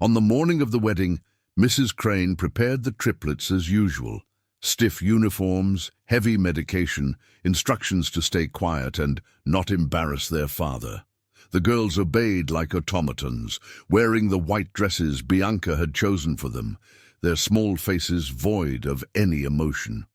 On the morning of the wedding, Mrs. Crane prepared the triplets as usual. Stiff uniforms, heavy medication, instructions to stay quiet and not embarrass their father. The girls obeyed like automatons, wearing the white dresses Bianca had chosen for them, their small faces void of any emotion.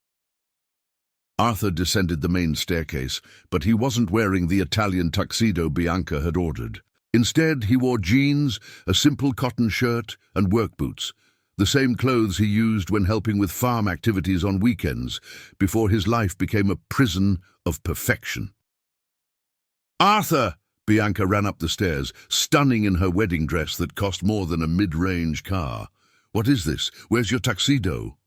Arthur descended the main staircase, but he wasn't wearing the Italian tuxedo Bianca had ordered. Instead, he wore jeans, a simple cotton shirt, and work boots, the same clothes he used when helping with farm activities on weekends, before his life became a prison of perfection. "Arthur!" Bianca ran up the stairs, stunning in her wedding dress that cost more than a mid-range car. "What is this? Where's your tuxedo?"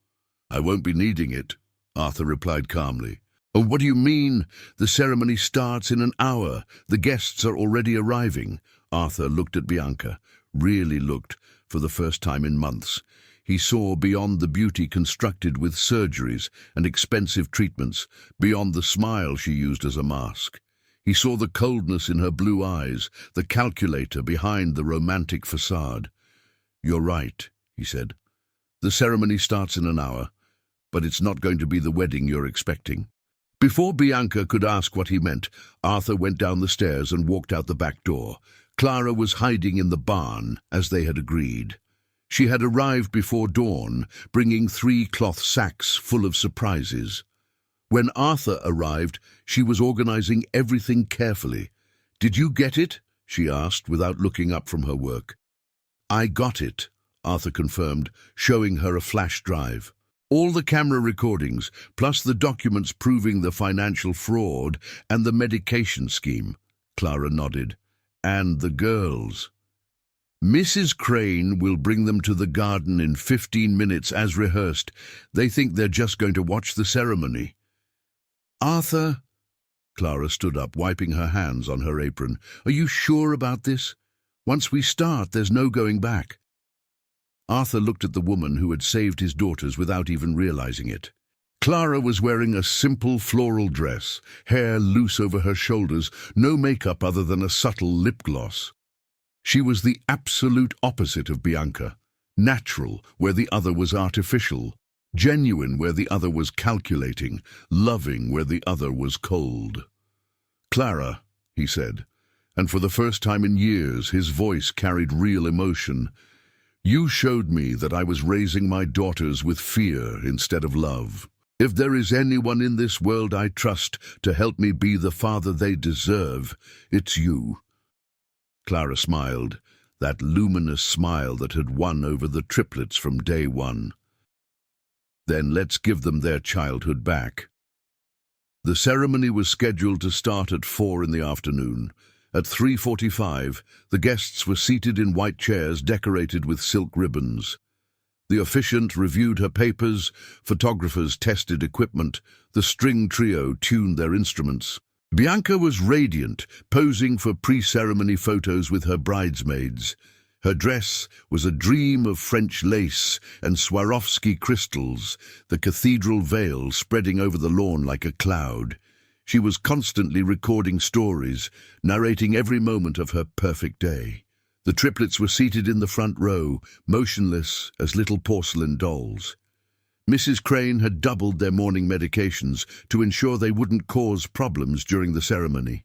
"I won't be needing it," Arthur replied calmly. "Oh, what do you mean? The ceremony starts in an hour. The guests are already arriving." Arthur looked at Bianca, really looked, for the first time in months. He saw beyond the beauty constructed with surgeries and expensive treatments, beyond the smile she used as a mask. He saw the coldness in her blue eyes, the calculator behind the romantic facade. "You're right," he said. "The ceremony starts in an hour, but it's not going to be the wedding you're expecting." Before Bianca could ask what he meant, Arthur went down the stairs and walked out the back door. Clara was hiding in the barn, as they had agreed. She had arrived before dawn, bringing 3 cloth sacks full of surprises. When Arthur arrived, she was organizing everything carefully. "Did you get it?" she asked, without looking up from her work. "I got it," Arthur confirmed, showing her a flash drive. "All the camera recordings, plus the documents proving the financial fraud and the medication scheme," Clara nodded. "And the girls." "Mrs. Crane will bring them to the garden in 15 minutes as rehearsed. They think they're just going to watch the ceremony." "Arthur," Clara stood up, wiping her hands on her apron, "are you sure about this? Once we start, there's no going back." Arthur looked at the woman who had saved his daughters without even realizing it. Clara was wearing a simple floral dress, hair loose over her shoulders, no makeup other than a subtle lip gloss. She was the absolute opposite of Bianca, natural where the other was artificial, genuine where the other was calculating, loving where the other was cold. "Clara," he said, and for the first time in years his voice carried real emotion, "you showed me that I was raising my daughters with fear instead of love. If there is anyone in this world I trust to help me be the father they deserve, it's you." Clara smiled, that luminous smile that had won over the triplets from day one. "Then let's give them their childhood back." The ceremony was scheduled to start at 4 in the afternoon. At 3:45, the guests were seated in white chairs decorated with silk ribbons. The officiant reviewed her papers, photographers tested equipment, the string trio tuned their instruments. Bianca was radiant, posing for pre-ceremony photos with her bridesmaids. Her dress was a dream of French lace and Swarovski crystals, the cathedral veil spreading over the lawn like a cloud. She was constantly recording stories, narrating every moment of her perfect day. The triplets were seated in the front row, motionless as little porcelain dolls. Mrs. Crane had doubled their morning medications to ensure they wouldn't cause problems during the ceremony.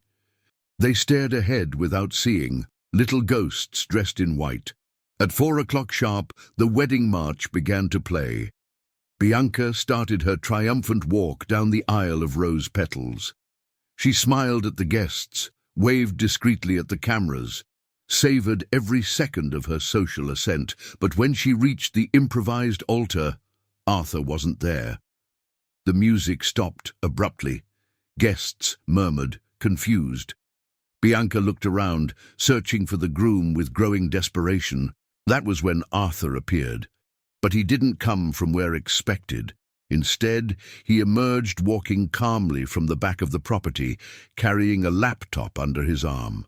They stared ahead without seeing, little ghosts dressed in white. At 4 o'clock sharp, the wedding march began to play. Bianca started her triumphant walk down the aisle of rose petals. She smiled at the guests, waved discreetly at the cameras, savored every second of her social ascent, but when she reached the improvised altar, Arthur wasn't there. The music stopped abruptly. Guests murmured, confused. Bianca looked around, searching for the groom with growing desperation. That was when Arthur appeared. But he didn't come from where expected. Instead, he emerged walking calmly from the back of the property, carrying a laptop under his arm.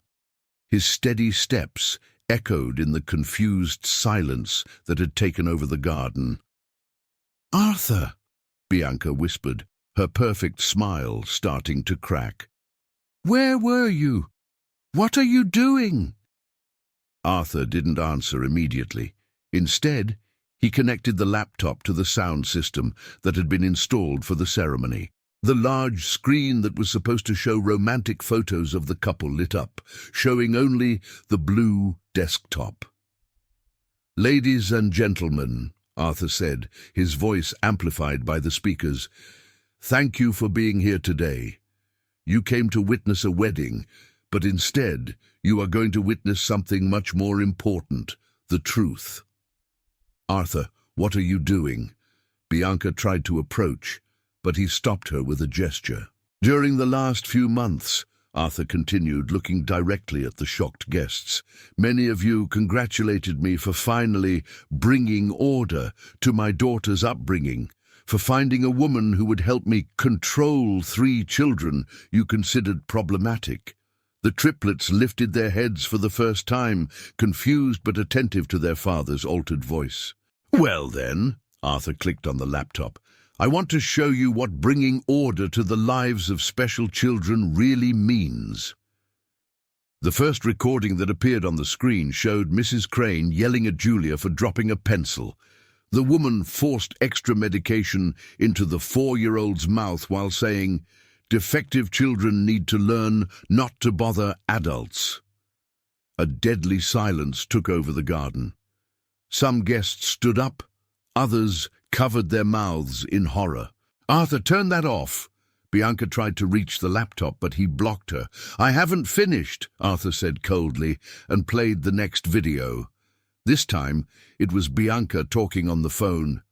His steady steps echoed in the confused silence that had taken over the garden. "Arthur," Bianca whispered, her perfect smile starting to crack. "Where were you? What are you doing?" Arthur didn't answer immediately. Instead, he connected the laptop to the sound system that had been installed for the ceremony. The large screen that was supposed to show romantic photos of the couple lit up, showing only the blue desktop. "Ladies and gentlemen," Arthur said, his voice amplified by the speakers, "thank you for being here today. You came to witness a wedding, but instead you are going to witness something much more important, the truth." "Arthur, what are you doing?" Bianca tried to approach, but he stopped her with a gesture. "During the last few months," Arthur continued, looking directly at the shocked guests, "many of you congratulated me for finally bringing order to my daughter's upbringing, for finding a woman who would help me control 3 children you considered problematic." The triplets lifted their heads for the first time, confused but attentive to their father's altered voice. "Well then," Arthur clicked on the laptop, "I want to show you what bringing order to the lives of special children really means." The first recording that appeared on the screen showed Mrs. Crane yelling at Julia for dropping a pencil. The woman forced extra medication into the 4-year-old's mouth while saying, "Defective children need to learn not to bother adults." A deadly silence took over the garden. Some guests stood up, others covered their mouths in horror. "Arthur, turn that off." Bianca tried to reach the laptop, but he blocked her. "I haven't finished," Arthur said coldly, and played the next video. This time, it was Bianca talking on the phone.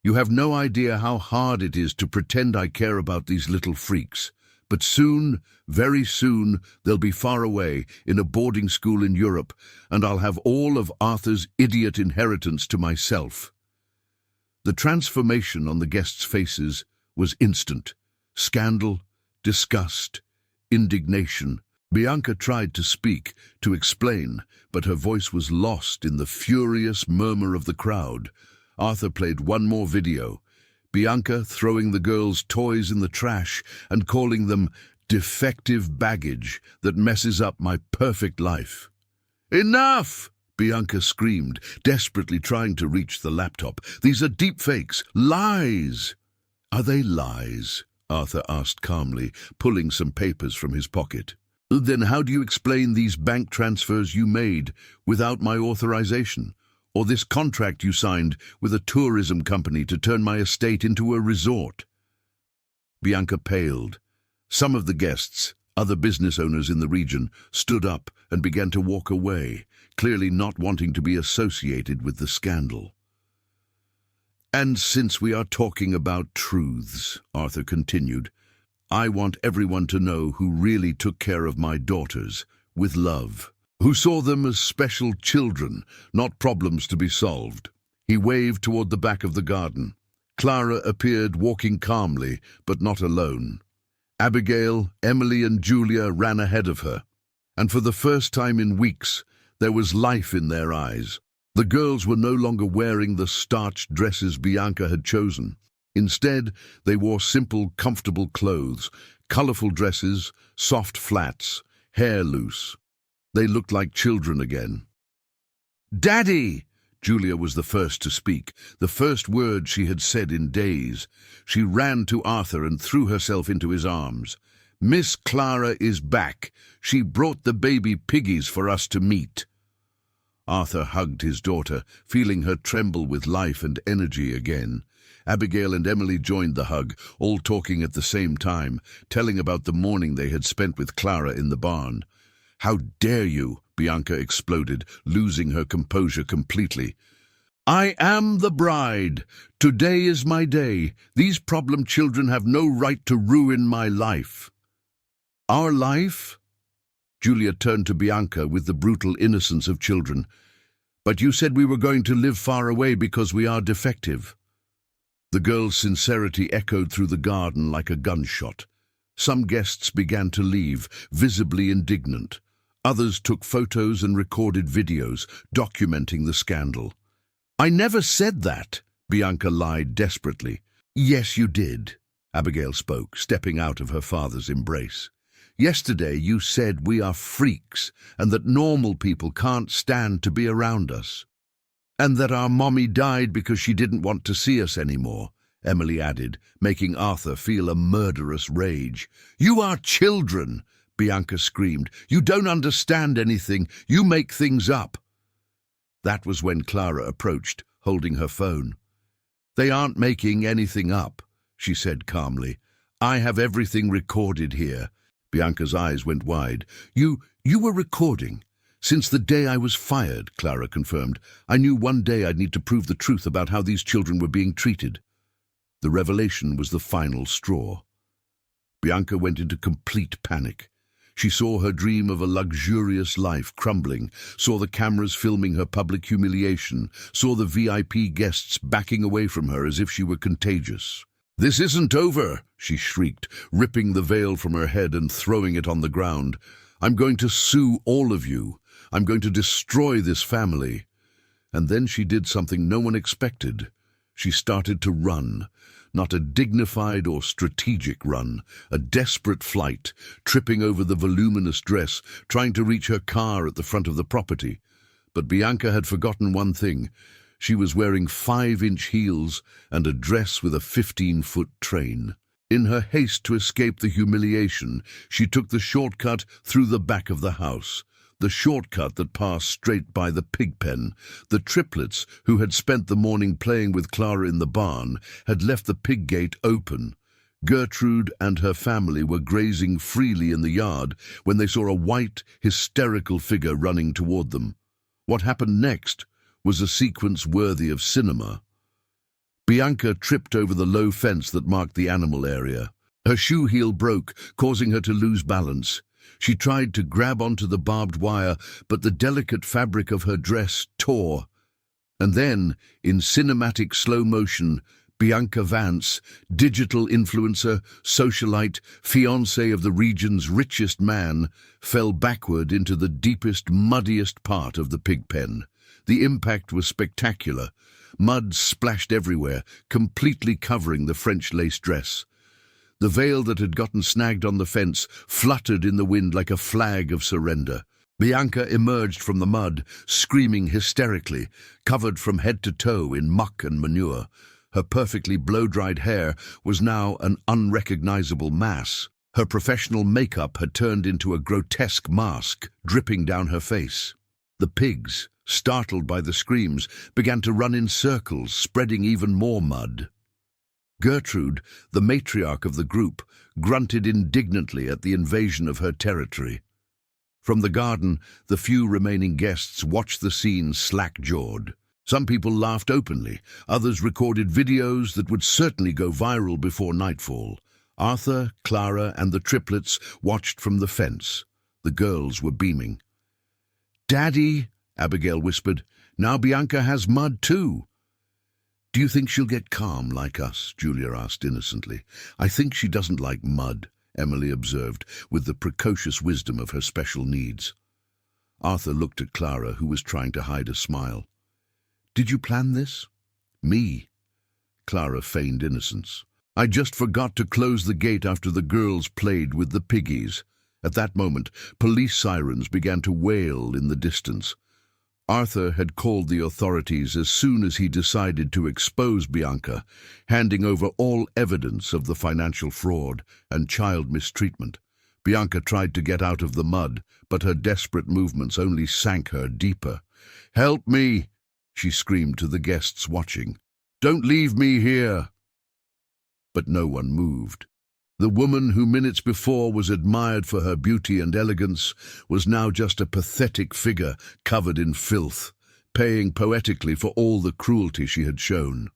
"You have no idea how hard it is to pretend I care about these little freaks. But soon, very soon, they'll be far away in a boarding school in Europe, and I'll have all of Arthur's idiot inheritance to myself." The transformation on the guests' faces was instant. Scandal, disgust, indignation. Bianca tried to speak, to explain, but her voice was lost in the furious murmur of the crowd. Arthur played one more video. Bianca throwing the girls' toys in the trash and calling them defective baggage that messes up my perfect life. "Enough!" Bianca screamed, desperately trying to reach the laptop. "These are deepfakes, lies!" "Are they lies?" Arthur asked calmly, pulling some papers from his pocket. "Then how do you explain these bank transfers you made without my authorization? Or this contract you signed with a tourism company to turn my estate into a resort?" Bianca paled. Some of the guests, other business owners in the region, stood up and began to walk away, clearly not wanting to be associated with the scandal. "And since we are talking about truths," Arthur continued, "I want everyone to know who really took care of my daughters, with love. Who saw them as special children, not problems to be solved." He waved toward the back of the garden. Clara appeared walking calmly, but not alone. Abigail, Emily and Julia ran ahead of her, and for the first time in weeks, there was life in their eyes. The girls were no longer wearing the starched dresses Bianca had chosen. Instead, they wore simple, comfortable clothes, colorful dresses, soft flats, hair loose. They looked like children again. "Daddy!" Julia was the first to speak, the first word she had said in days. She ran to Arthur and threw herself into his arms. "Miss Clara is back. She brought the baby piggies for us to meet." Arthur hugged his daughter, feeling her tremble with life and energy again. Abigail and Emily joined the hug, all talking at the same time, telling about the morning they had spent with Clara in the barn. "How dare you?" Bianca exploded, losing her composure completely. "I am the bride. Today is my day. These problem children have no right to ruin my life." "Our life?" Julia turned to Bianca with the brutal innocence of children. "But you said we were going to live far away because we are defective." The girl's sincerity echoed through the garden like a gunshot. Some guests began to leave, visibly indignant. Others took photos and recorded videos, documenting the scandal. "I never said that," Bianca lied desperately. "Yes, you did," Abigail spoke, stepping out of her father's embrace. "Yesterday you said we are freaks and that normal people can't stand to be around us. And that our mommy died because she didn't want to see us anymore," Emily added, making Arthur feel a murderous rage. "You are children," Bianca screamed. "You don't understand anything. You make things up." That was when Clara approached, holding her phone. "They aren't making anything up," she said calmly. "I have everything recorded here." Bianca's eyes went wide. You were recording?" "Since the day I was fired," Clara confirmed. "I knew one day I'd need to prove the truth about how these children were being treated." The revelation was the final straw. Bianca went into complete panic. She saw her dream of a luxurious life crumbling, saw the cameras filming her public humiliation, saw the VIP guests backing away from her as if she were contagious. "This isn't over," she shrieked, ripping the veil from her head and throwing it on the ground. "I'm going to sue all of you. I'm going to destroy this family." And then she did something no one expected. She started to run. Not a dignified or strategic run, a desperate flight, tripping over the voluminous dress, trying to reach her car at the front of the property. But Bianca had forgotten one thing. She was wearing 5-inch heels and a dress with a 15-foot train. In her haste to escape the humiliation, she took the shortcut through the back of the house. The shortcut that passed straight by the pig pen. The triplets, who had spent the morning playing with Clara in the barn, had left the pig gate open. Gertrude and her family were grazing freely in the yard when they saw a white, hysterical figure running toward them. What happened next was a sequence worthy of cinema. Bianca tripped over the low fence that marked the animal area. Her shoe heel broke, causing her to lose balance. She tried to grab onto the barbed wire, but the delicate fabric of her dress tore. And then, in cinematic slow motion, Bianca Vance, digital influencer, socialite, fiancée of the region's richest man, fell backward into the deepest, muddiest part of the pig pen. The impact was spectacular. Mud splashed everywhere, completely covering the French lace dress. The veil that had gotten snagged on the fence fluttered in the wind like a flag of surrender. Bianca emerged from the mud, screaming hysterically, covered from head to toe in muck and manure. Her perfectly blow-dried hair was now an unrecognizable mass. Her professional makeup had turned into a grotesque mask, dripping down her face. The pigs, startled by the screams, began to run in circles, spreading even more mud. Gertrude, the matriarch of the group, grunted indignantly at the invasion of her territory. From the garden, the few remaining guests watched the scene slack-jawed. Some people laughed openly, others recorded videos that would certainly go viral before nightfall. Arthur, Clara, and the triplets watched from the fence. The girls were beaming. "Daddy," Abigail whispered, "now Bianca has mud too." "Do you think she'll get calm like us?" Julia asked innocently. "I think she doesn't like mud," Emily observed, with the precocious wisdom of her special needs. Arthur looked at Clara, who was trying to hide a smile. "Did you plan this?" "Me?" Clara feigned innocence. "I just forgot to close the gate after the girls played with the piggies." At that moment, police sirens began to wail in the distance. Arthur had called the authorities as soon as he decided to expose Bianca, handing over all evidence of the financial fraud and child mistreatment. Bianca tried to get out of the mud, but her desperate movements only sank her deeper. "Help me!" she screamed to the guests watching. "Don't leave me here!" but no one moved. The woman who minutes before was admired for her beauty and elegance was now just a pathetic figure covered in filth, paying poetically for all the cruelty she had shown.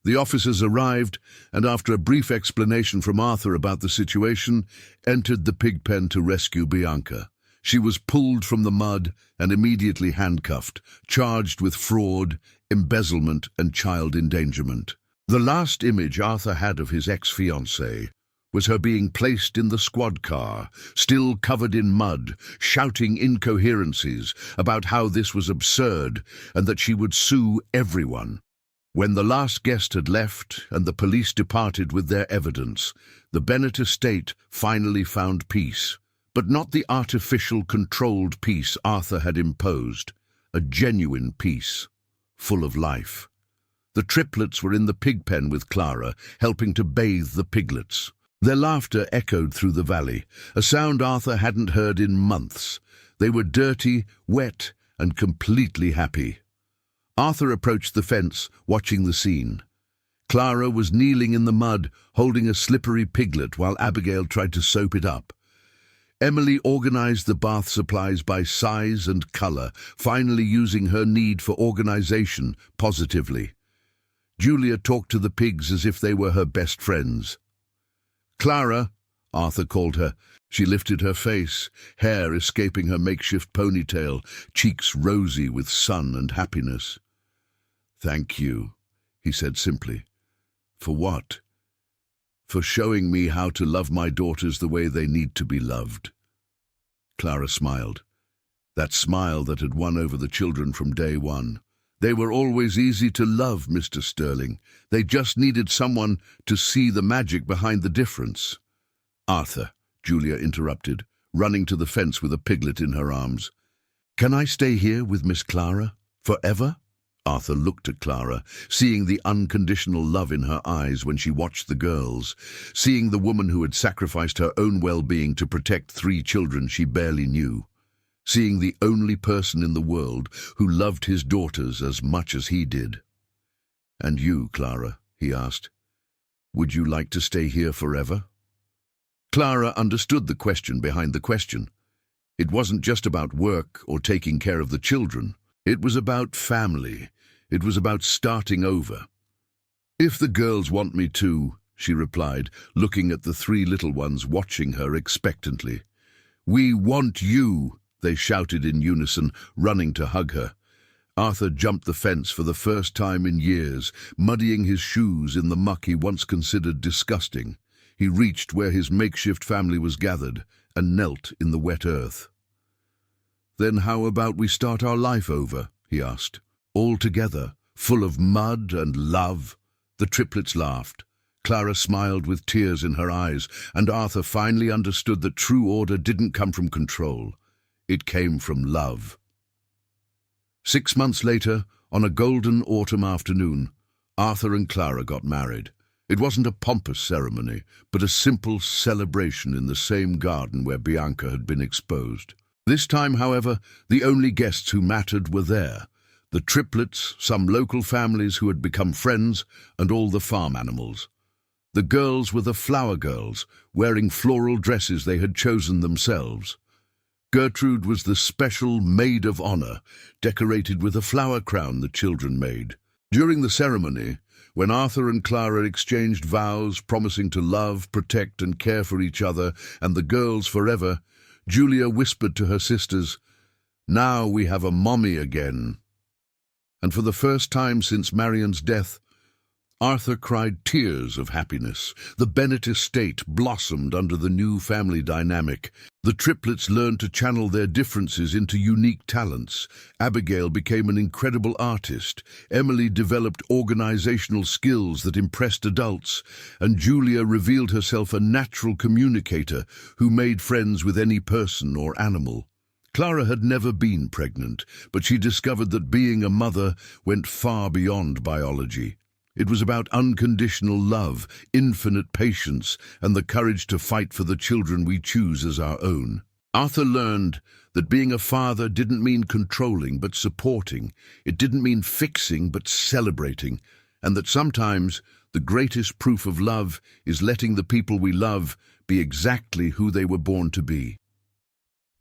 The officers arrived, and after a brief explanation from Arthur about the situation, entered the pig pen to rescue Bianca. She was pulled from the mud and immediately handcuffed, charged with fraud, embezzlement, and child endangerment. The last image Arthur had of his ex-fiancée was her being placed in the squad car, still covered in mud, shouting incoherencies about how this was absurd and that she would sue everyone. When the last guest had left and the police departed with their evidence, the Bennett estate finally found peace, but not the artificial, controlled peace Arthur had imposed, a genuine peace, full of life. The triplets were in the pig pen with Clara, helping to bathe the piglets. Their laughter echoed through the valley, a sound Arthur hadn't heard in months. They were dirty, wet, and completely happy. Arthur approached the fence, watching the scene. Clara was kneeling in the mud, holding a slippery piglet while Abigail tried to soap it up. Emily organized the bath supplies by size and color, finally using her need for organization positively. Julia talked to the pigs as if they were her best friends. "Clara," Arthur called her. She lifted her face, hair escaping her makeshift ponytail, cheeks rosy with sun and happiness. "Thank you," he said simply. "For what?" "For showing me how to love my daughters the way they need to be loved." Clara smiled. That smile that had won over the children from day one. "They were always easy to love, Mr. Sterling. They just needed someone to see the magic behind the difference." "Arthur," Julia interrupted, running to the fence with a piglet in her arms. "Can I stay here with Miss Clara? Forever?" Arthur looked at Clara, seeing the unconditional love in her eyes when she watched the girls, seeing the woman who had sacrificed her own well-being to protect 3 children she barely knew, seeing the only person in the world who loved his daughters as much as he did. "And you, Clara," he asked, "would you like to stay here forever?" Clara understood the question behind the question. It wasn't just about work or taking care of the children. It was about family. It was about starting over. "If the girls want me to," she replied, looking at the 3 little ones watching her expectantly. "We want you," they shouted in unison, running to hug her. Arthur jumped the fence for the first time in years, muddying his shoes in the muck he once considered disgusting. He reached where his makeshift family was gathered and knelt in the wet earth. "Then how about we start our life over?" he asked. "All together, full of mud and love." The triplets laughed. Clara smiled with tears in her eyes, and Arthur finally understood that true order didn't come from control. It came from love. 6 months later, on a golden autumn afternoon, Arthur and Clara got married. It wasn't a pompous ceremony, but a simple celebration in the same garden where Bianca had been exposed. This time, however, the only guests who mattered were there. The triplets, some local families who had become friends, and all the farm animals. The girls were the flower girls, wearing floral dresses they had chosen themselves. Gertrude was the special maid of honor, decorated with a flower crown the children made. During the ceremony, when Arthur and Clara exchanged vows promising to love, protect, and care for each other and the girls forever, Julia whispered to her sisters, "Now we have a mommy again." And for the first time since Marion's death, Arthur cried tears of happiness. The Bennett estate blossomed under the new family dynamic. The triplets learned to channel their differences into unique talents. Abigail became an incredible artist. Emily developed organizational skills that impressed adults. And Julia revealed herself a natural communicator who made friends with any person or animal. Clara had never been pregnant, but she discovered that being a mother went far beyond biology. It was about unconditional love, infinite patience, and the courage to fight for the children we choose as our own. Arthur learned that being a father didn't mean controlling but supporting. It didn't mean fixing but celebrating, and that sometimes The greatest proof of love is letting the people we love be exactly who they were born to be.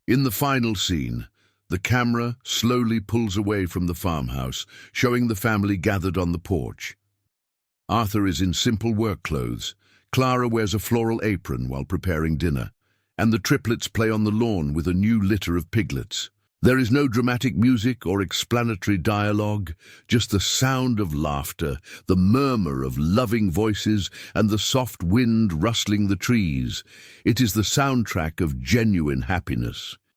In the final scene, the camera slowly pulls away from the farmhouse, showing the family gathered on the porch. Arthur is in simple work clothes. Clara wears a floral apron while preparing dinner, and the triplets play on the lawn with a new litter of piglets. There is no dramatic music or explanatory dialogue, just the sound of laughter, the murmur of loving voices, and the soft wind rustling the trees. It is the soundtrack of genuine happiness.